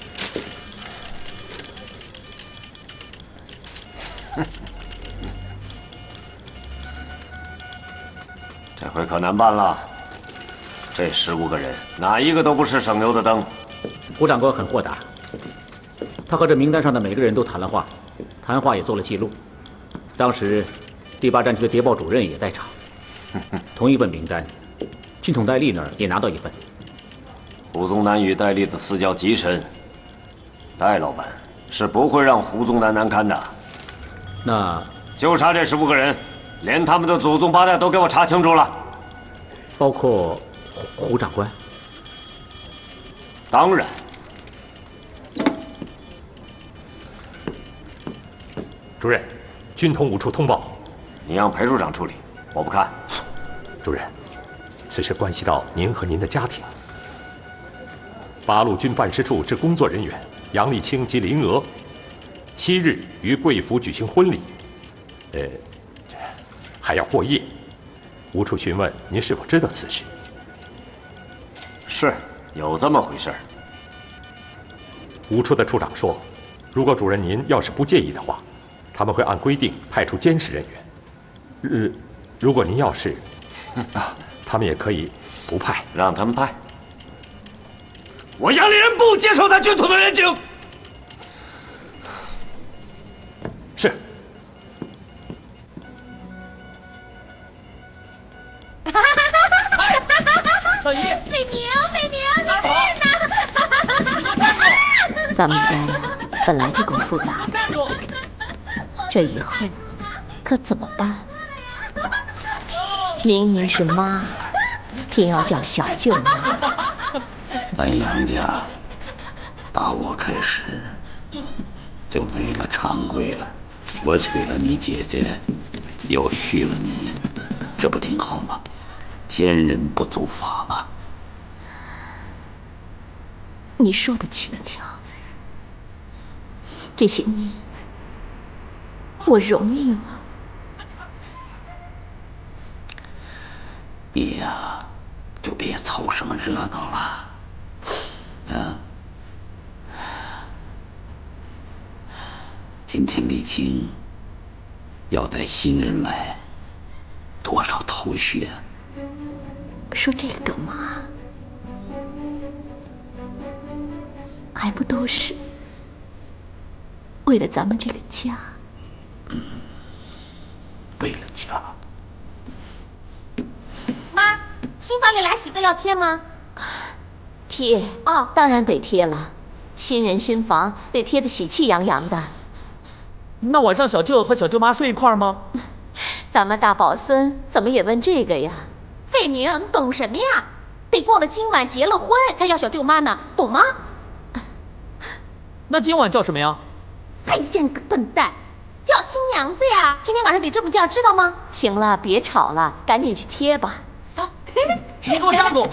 这回可难办了。这15个人哪一个都不是省油的灯。胡长官很豁达，他和这名单上的每个人都谈了话，谈话也做了记录。当时第8战区的谍报主任也在场，同一份名单，军统戴笠那儿也拿到一份。胡宗南与戴笠的私交极深，戴老板是不会让胡宗南难堪的。那就差这15个人，连他们的祖宗8代都给我查清楚了。包括胡长官？当然。主任，军统5处通报。你让裴处长处理，我不看。主任，此事关系到您和您的家庭。八路军办事处之工作人员杨丽清及林娥，7日于贵府举行婚礼，还要过夜。5处询问您是否知道此事？是，有这么回事。5处的处长说，如果主任您要是不介意的话，他们会按规定派出监视人员。如果您要是，他们也可以不派，让他们派。我杨丽人不接受他军统的人情。是。老姨，美明，你在呢？咱们家呀，本来就够复杂的，这以后可怎么办？明明是妈，偏要叫小舅妈。咱杨家打我开始就没了长贵了，我娶了你姐姐，又续了你，这不挺好吗？奸人不足法嘛。你说的轻巧，这些年我容易吗？你呀，就别凑什么热闹了，啊！今天李青要带新人来，多少头绪啊？说这个嘛，还不都是为了咱们这个家？为了家。妈，新房里来喜字要贴吗？贴哦，当然得贴了。新人新房得贴得喜气洋洋的。那晚上小舅和小舅妈睡一块吗？咱们大宝孙怎么也问这个呀？费明，你懂什么呀？得过了今晚结了婚才叫小舅妈呢，懂吗？那今晚叫什么呀？哎呀，你个笨蛋，叫新娘子呀！今天晚上得这么叫，知道吗？行了，别吵了，赶紧去贴吧。走。你给我站住！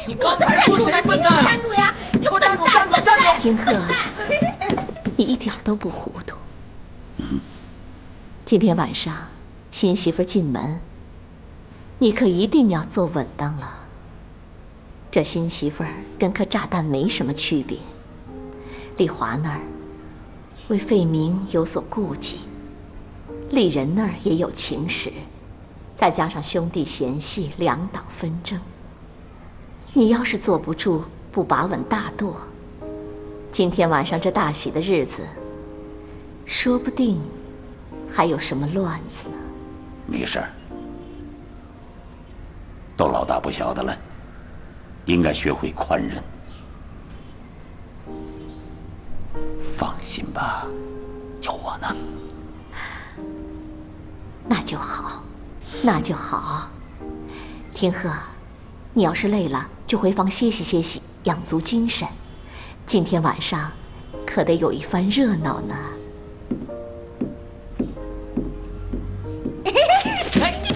你刚才说谁笨蛋？站住呀！你给我站住！站住！站住！天鹤，你一点都不糊涂。今天晚上新媳妇进门，你可一定要坐稳当了。这新媳妇跟颗炸弹没什么区别。丽华那儿为费明有所顾忌，丽人那儿也有情史，再加上兄弟嫌隙，两党纷争。你要是坐不住，不把稳大舵，今天晚上这大喜的日子，说不定还有什么乱子呢。没事儿，都老大不小的了，应该学会宽忍。放心吧，有我呢。那就好，那就好。天鹤，你要是累了，就回房歇息歇息，养足精神。今天晚上可得有一番热闹呢。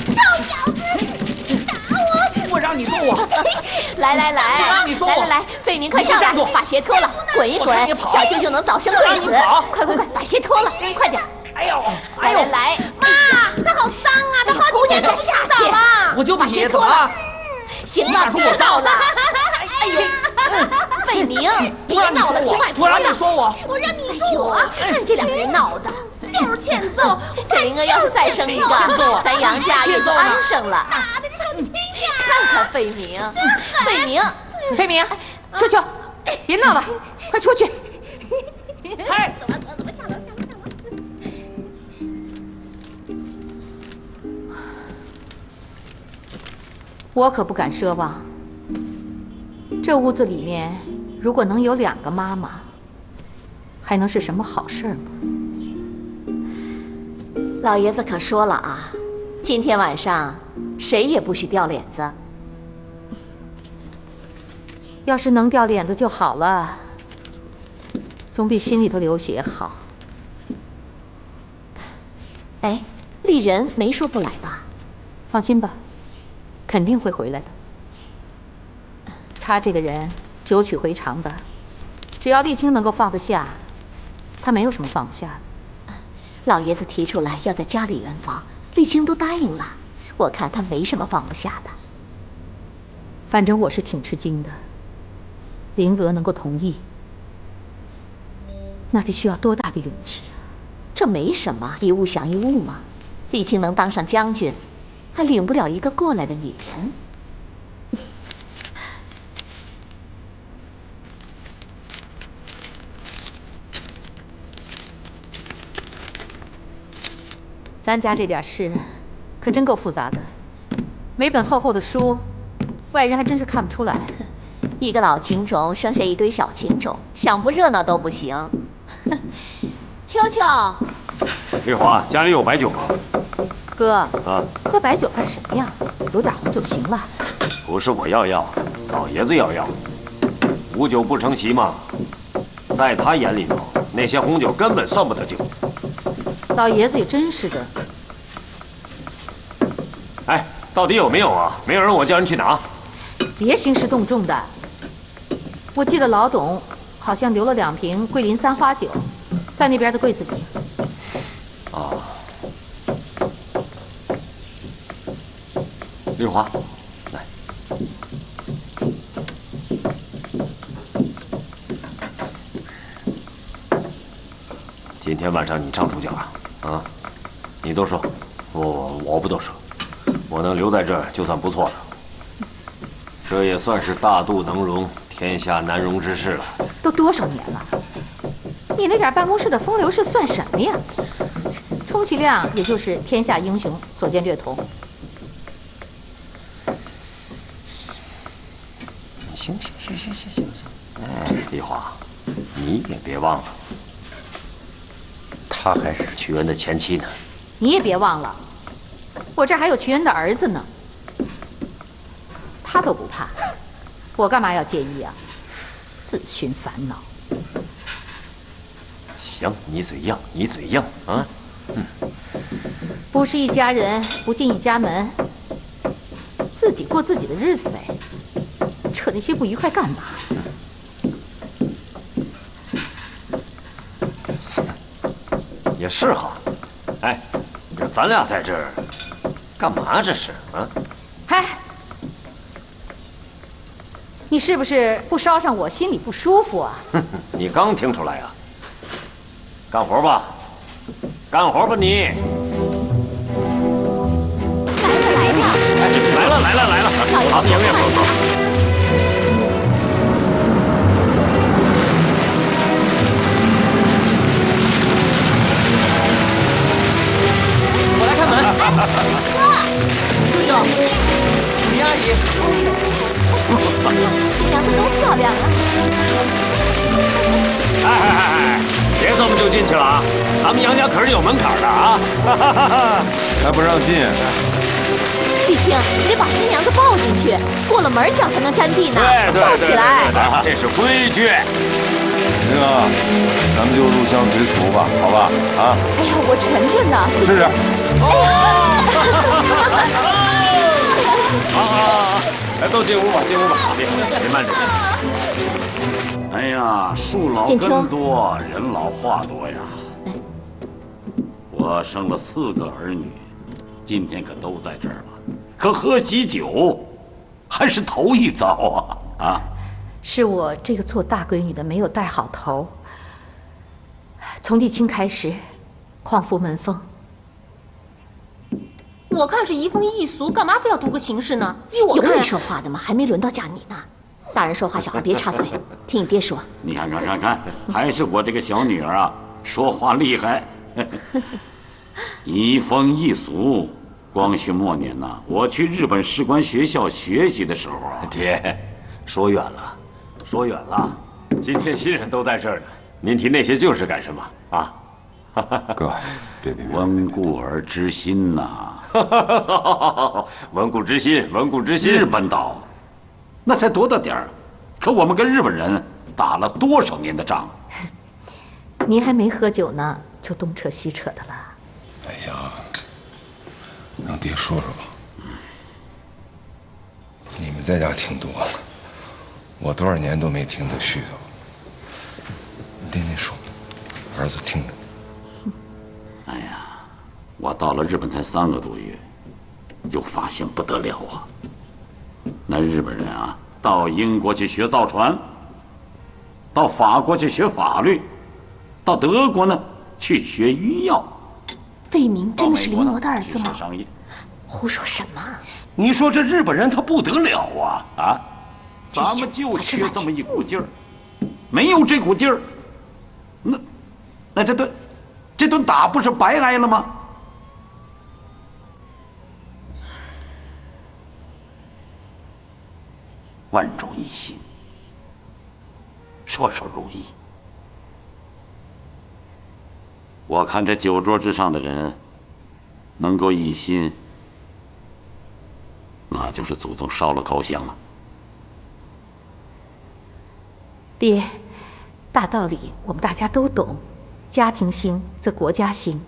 臭小子，打我！我让你说我。来来来，我让你说我。来来来，费明快上来，把鞋脱了，滚一滚，小舅就能早生贵子。快快快，把鞋脱了，快点！哎呦，来来来，妈，他好脏啊，他好几天都不洗澡了。我就不洗，怎么了？行了，别闹了。哎呦，费明，别闹了，听外婆的。我让你说我。我让你说我。看这两个人闹的。就是欠揍！这灵儿要是再生一个，咱杨家也就安生了。打的这手轻点！看看费明，费明，费明，秋秋，别闹了，快出去！哎，走吧，走吧，下楼，下楼，下楼。我可不敢奢望，这屋子里面如果能有2个妈妈，还能是什么好事吗？老爷子可说了啊，今天晚上谁也不许掉脸子。要是能掉脸子就好了，总比心里头流血好。哎，丽人没说不来吧？放心吧，肯定会回来的。他这个人久取回肠的，只要丽青能够放得下，他没有什么放不下的。老爷子提出来要在家里圆房，丽青都答应了。我看他没什么放不下的。反正我是挺吃惊的，灵娥能够同意，那得需要多大的勇气啊！这没什么，一物降一物嘛。丽青能当上将军，还领不了一个过来的女人。咱家这点事，可真够复杂的，每本厚厚的书，外人还真是看不出来。一个老情种生下一堆小情种，想不热闹都不行。秋秋，丽华，家里有白酒吗？哥，啊，喝白酒干什么呀？有点红就行了。不是我要，老爷子要。无酒不成席嘛，在他眼里头，那些红酒根本算不得酒。老爷子也真是的。哎，到底有没有啊？没有人，我叫人去拿。别兴师动众的。我记得老董好像留了2瓶桂林3花酒，在那边的柜子里。啊，丽华，来。今天晚上你唱主角啊？啊，你都说，我不都说，我能留在这儿就算不错了。这也算是大度能容，天下难容之事了。都多少年了，你那点办公室的风流事算什么呀？充其量也就是天下英雄所见略同。行，哎，丽华，你也别忘了，她还是瞿恩的前妻呢。你也别忘了，我这还有瞿恩的儿子呢。他都不怕，我干嘛要介意啊？自寻烦恼。行，你嘴硬啊！不是一家人，不进一家门，自己过自己的日子呗。扯那些不愉快干嘛？也是哈。哎，这咱俩在这儿干嘛？这是啊？嗨，你是不是不捎上我心里不舒服啊？你刚听出来啊？干活吧，干活吧你！来了！好，迎迎走。我来开门。哥，舅舅，林阿姨。新娘子多漂亮啊！哎，别这么就进去了啊！咱们杨家可是有门槛的啊！还不让进？丽青，你得把新娘子抱进去，过了门脚才能沾地呢。对，抱起来。这是规矩。这个，咱们就入乡随俗吧，好吧？啊！哎呀，我沉着呢。是。好，来，都进屋吧，别慢着。哎呀，树老根多，人老话多呀。我生了4个儿女，今天可都在这儿了。可喝喜酒，还是头一遭啊！啊，是我这个做大闺女的没有带好头。从丽青开始，匡扶门风。我看是移风易俗，干嘛非要图个形式呢？依我看，有你说话的吗？还没轮到嫁你呢。大人说话，小孩别插嘴，听你爹说。你看，还是我这个小女儿啊，说话厉害。移风易俗。光绪末年呢，我去日本士官学校学习的时候啊，爹，说远了，今天新人都在这儿呢，您提那些旧事干什么啊？哥，别，温故而知新呐。温故知新。日本岛，那才多大点儿，可我们跟日本人打了多少年的仗？您还没喝酒呢，就东扯西扯的了。哎呀，让爹说说吧。你们在家听多了，我多少年都没听他絮叨。爹，您说，儿子听着。哎呀，我到了日本才3个多月，就发现不得了啊！那日本人啊，到英国去学造船，到法国去学法律，到德国呢去学医药。魏明真的是林傩的儿子吗？商业，胡说什么？你说这日本人他不得了啊！啊，咱们就缺这么一股劲儿，没有这股劲儿，那这顿打不是白挨了吗？万众一心，说容易。我看这酒桌之上的人能够一心，那就是祖宗烧了口香了。爹，大道理我们大家都懂，家庭兴则国家兴。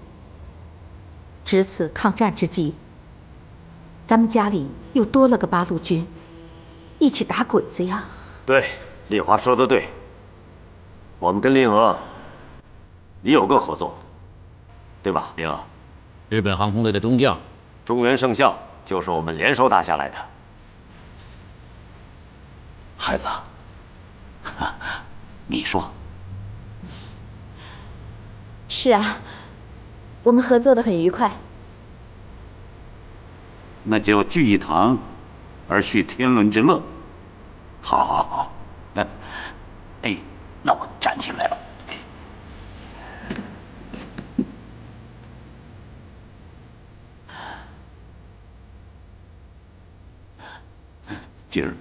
值此抗战之际，咱们家里又多了个八路军，一起打鬼子呀！对，丽华说的对，我们跟令娥你有个合作，对吧，灵儿？日本航空队的中将，中原圣校就是我们联手打下来的。孩子，你说。是啊，我们合作的很愉快。那就聚一堂，而叙天伦之乐。好，好，好。哎，那我站起来了。今儿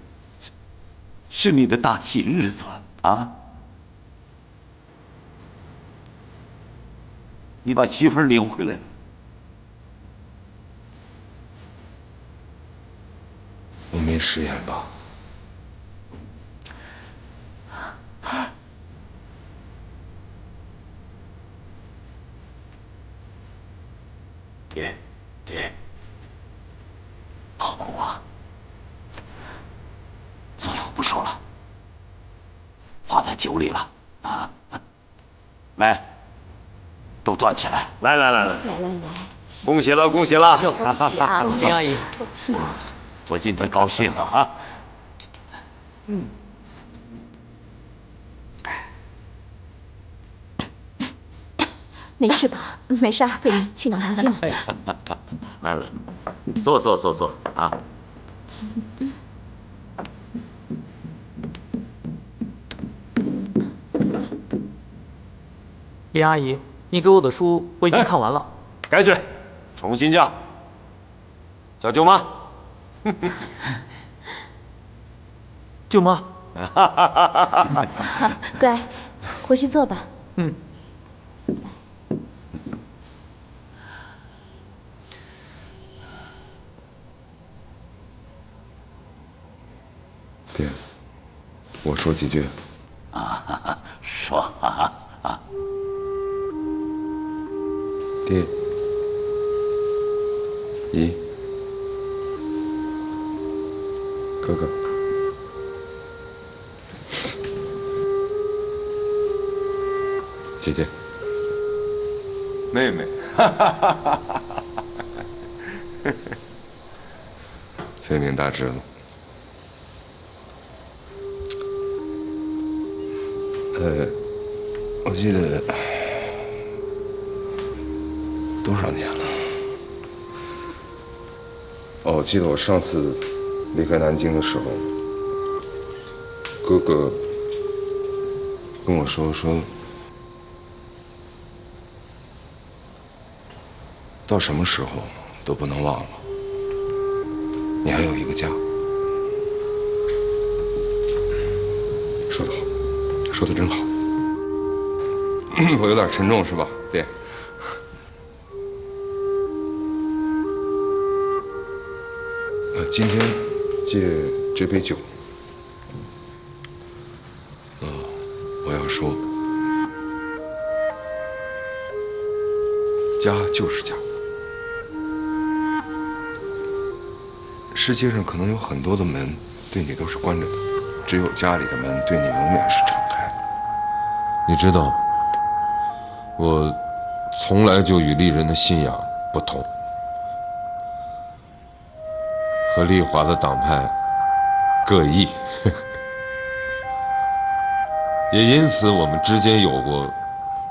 是你的大喜日子啊！你把媳妇儿领回来了。我没食言吧？爹，好啊！算了，我不说了，话在酒里了啊！来，都端起来！来，恭喜了，恭喜了！林阿姨，我今天高兴了啊！没事吧？没事，贝林，去拿糖镜。来，坐啊！林阿姨，你给我的书我已经看完了。改嘴，重新叫，叫舅妈。舅妈。乖，回去坐吧。嗯。爹，我说几句。说啊！爹，姨，哥哥，姐姐，妹妹，飞明大侄子。我记得多少年了？哦，我记得我上次离开南京的时候，哥哥跟我说，到什么时候都不能忘了，你还有一个家。说得好，说得真好。我有点沉重是吧，爹？今天借这杯酒，我要说，家就是家。世界上可能有很多的门对你都是关着的，只有家里的门对你永远是敞开的。你知道，我从来就与丽人的信仰不同，和丽华的党派各异，也因此我们之间有过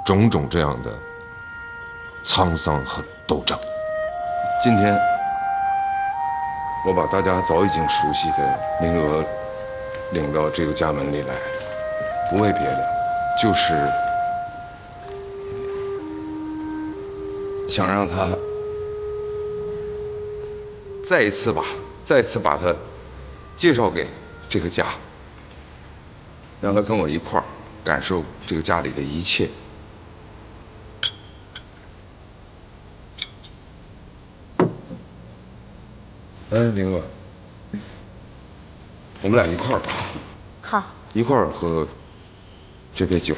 种种这样的沧桑和斗争。今天，我把大家早已经熟悉的名额领到这个家门里来，不为别的，就是想让他再一次把他介绍给这个家，让他跟我一块儿感受这个家里的一切。灵儿，我们俩一块儿吧。好。一块儿喝这杯酒。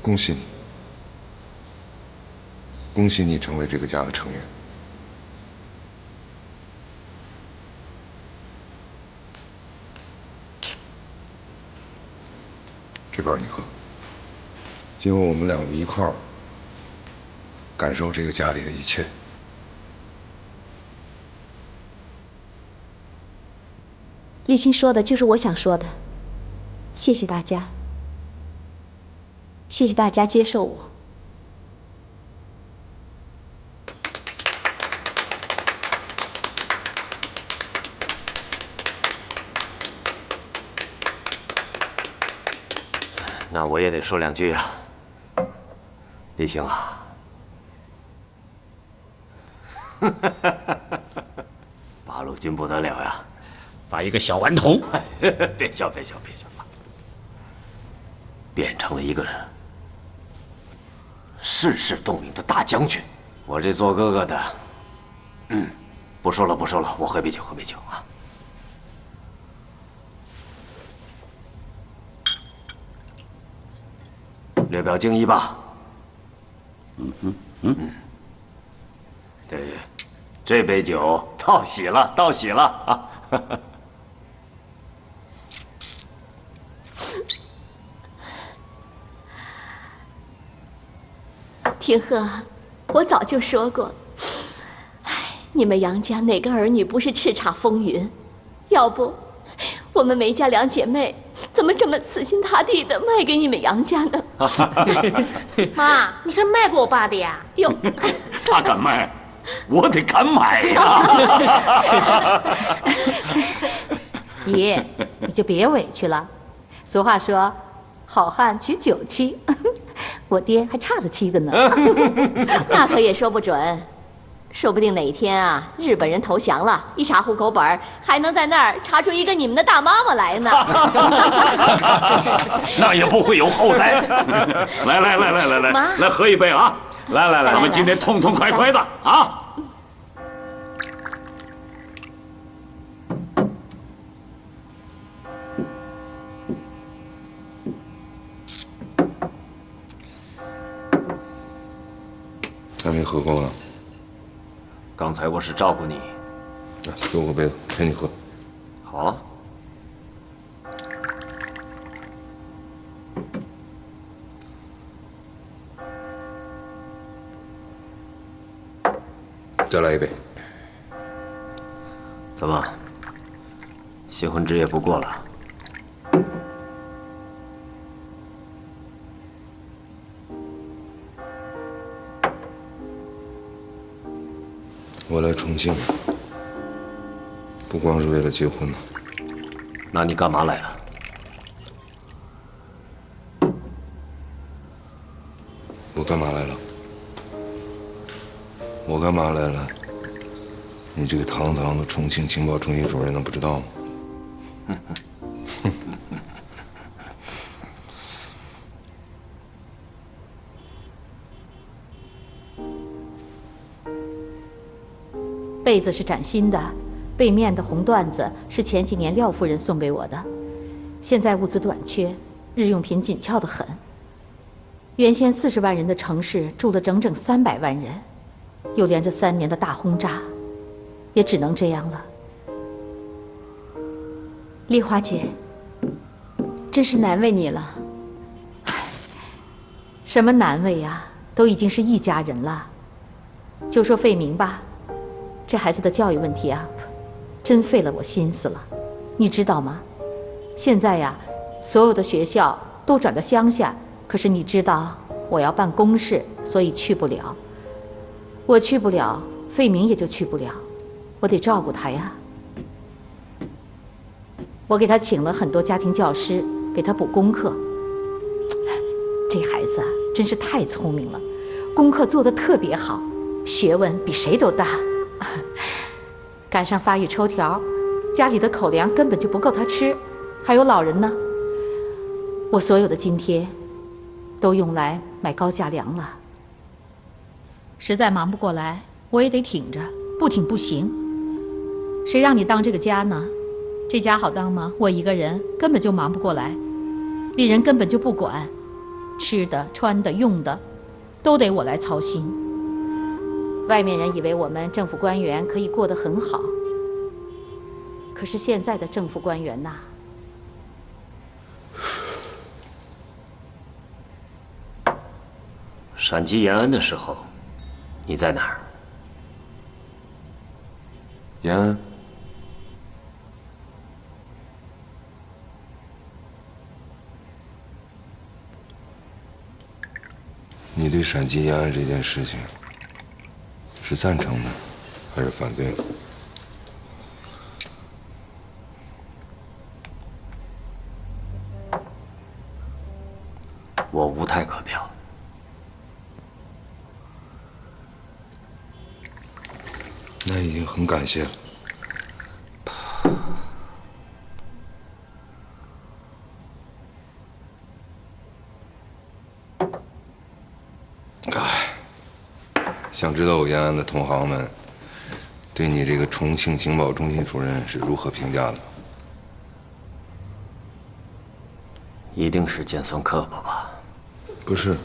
恭喜你，恭喜你成为这个家的成员。这包你喝。今后我们两个一块儿感受这个家里的一切。立青说的就是我想说的，谢谢大家，谢谢大家接受我。那我也得说两句啊，立青啊，八路军不得了呀，把一个小顽童，别笑，变成了一个世事洞明的大将军。我这做哥哥的，不说了，我喝杯酒啊。略表敬意吧。这杯酒道喜了啊！天鹤，我早就说过，你们杨家哪个儿女不是叱咤风云？要不，我们梅家两姐妹怎么这么死心塌地的卖给你们杨家呢？妈，你是卖过我爸的呀？哟，他敢卖，我得敢买呀！爷，你就别委屈了。俗话说，好汉娶9妻，我爹还差了7个呢。那可也说不准，说不定哪天啊，日本人投降了，一查户口本，还能在那儿查出一个你们的大妈妈来呢。那也不会有后代。来，喝一杯啊！来，我们今天痛痛快快的啊！还没喝够呢。刚才我是照顾你，给我个杯子，陪你喝。好。再来一杯。怎么，新婚之夜不过了？我来重庆，不光是为了结婚呢。那你干嘛来了？我干嘛来了？我干嘛来了？你这个堂堂的重庆情报中心主任能不知道吗？被子是崭新的，背面的红缎子是前几年廖夫人送给我的。现在物资短缺，日用品紧俏得很。原先40万人的城市住了整整300万人，又连着3年的大轰炸，也只能这样了。丽华姐，真是难为你了。什么难为呀，都已经是一家人了。就说费明吧，这孩子的教育问题啊，真费了我心思了。你知道吗？现在呀，所有的学校都转到乡下，可是你知道我要办公事，所以去不了。我去不了，费明也就去不了，我得照顾他呀。我给他请了很多家庭教师，给他补功课。这孩子啊，真是太聪明了，功课做得特别好，学问比谁都大。赶上发育抽条，家里的口粮根本就不够他吃，还有老人呢。我所有的津贴都用来买高价粮了。实在忙不过来，我也得挺着，不挺不行。谁让你当这个家呢？这家好当吗？我一个人根本就忙不过来，丽人根本就不管，吃的、穿的、用的，都得我来操心。外面人以为我们政府官员可以过得很好，可是现在的政府官员呐，闪击延安的时候，你在哪儿？延安，你对闪击延安这件事情是赞成的，还是反对的？我无态可表。那已经很感谢了。想知道我延安的同行们对你这个重庆情报中心主任是如何评价的？一定是尖酸刻薄吧？不是，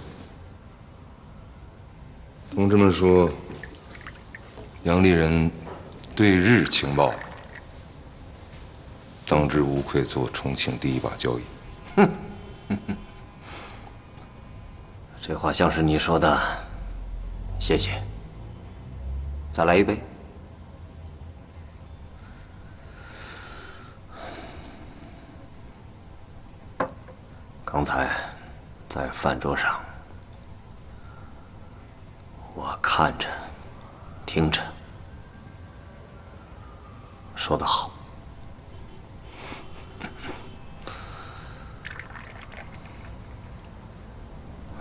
同志们说，杨立人对日情报当之无愧做重庆第一把交椅。哼，这话像是你说的。谢谢。再来一杯。刚才在饭桌上，我看着、听着，说得好。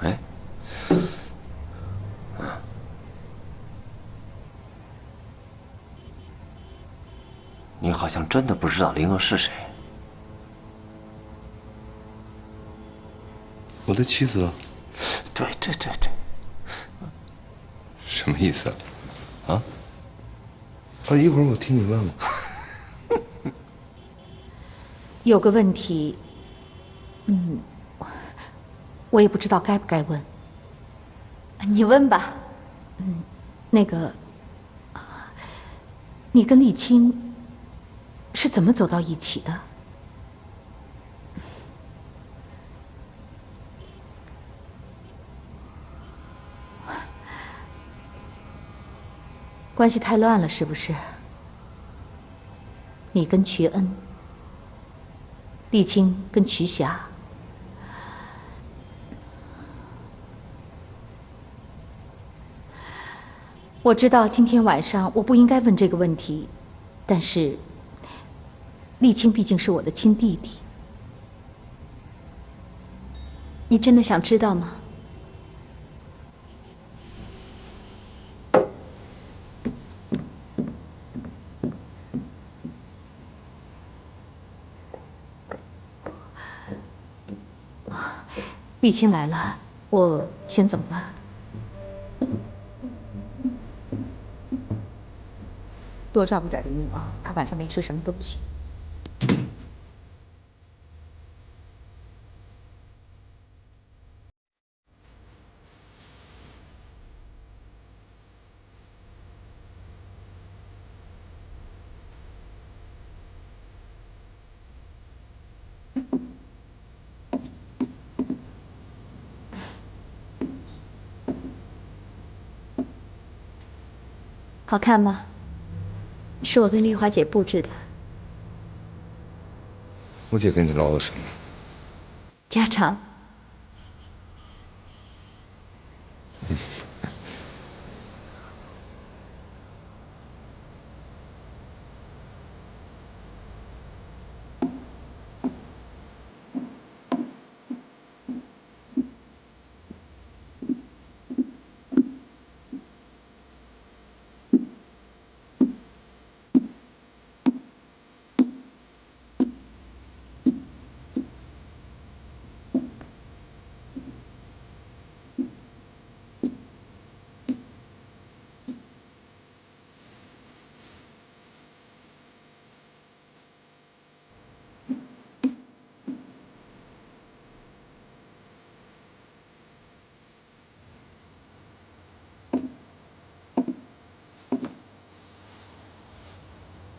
哎，你好像真的不知道灵儿是谁。我的妻子啊。对。什么意思啊？啊，一会儿我替你问问。有个问题，我也不知道该不该问。你问吧。那个，你跟沥青是怎么走到一起的？关系太乱了，是不是？你跟瞿恩，沥青跟瞿霞。我知道今天晚上我不应该问这个问题，但是沥青毕竟是我的亲弟弟。你真的想知道吗？沥青来了，我先走了。多照顾点林木啊，他晚上没吃什么都不行。好看吗？是我跟丽华姐布置的。我姐跟你唠的什么？家常。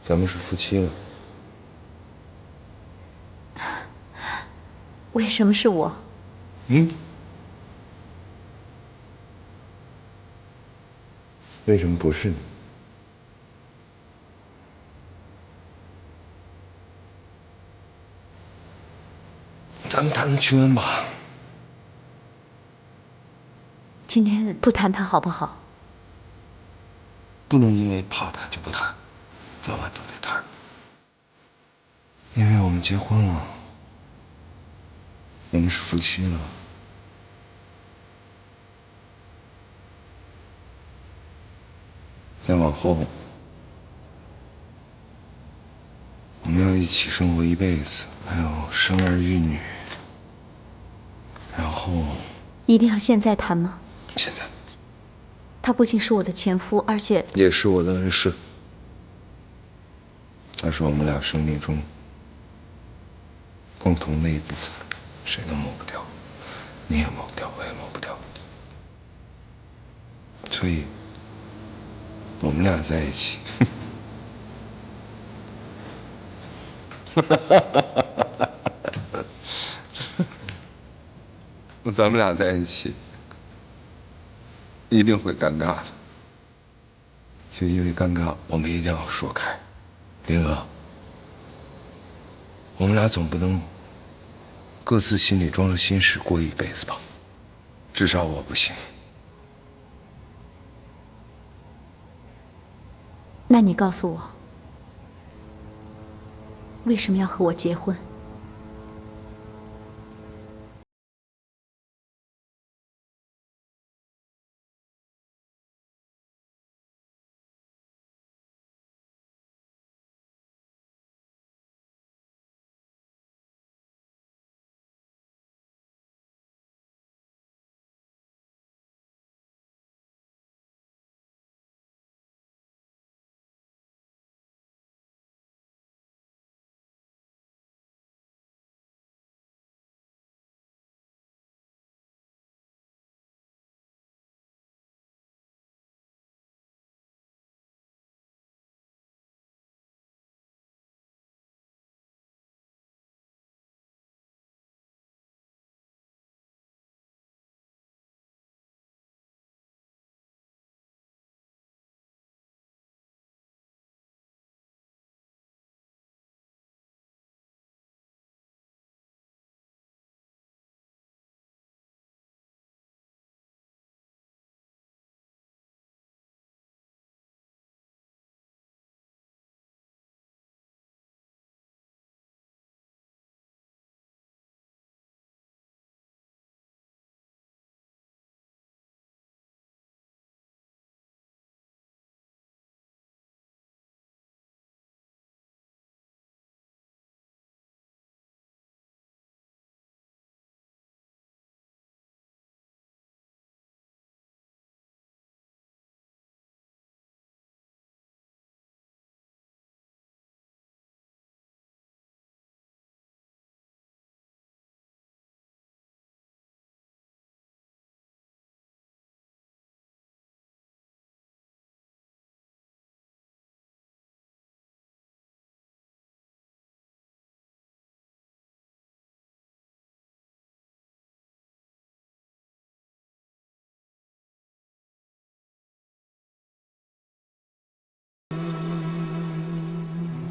咱们是夫妻了。为什么是我？为什么不是你？咱们谈谈屈恩吧。今天不谈谈好不好？不能因为怕谈就不谈，早晚都得谈。因为我们结婚了，我们是夫妻了。再往后，我们要一起生活一辈子，还有生儿育女。然后，一定要现在谈吗？现在。他不仅是我的前夫，而且也是我的恩师。他是我们俩生命中共同的一部分，谁都抹不掉，你也抹不掉，我也抹不掉。所以，我们俩在一起，那咱们俩在一起，一定会尴尬的。就因为尴尬，我们一定要说开。林娥，我们俩总不能各自心里装着心事过一辈子吧？至少我不行。那你告诉我，为什么要和我结婚？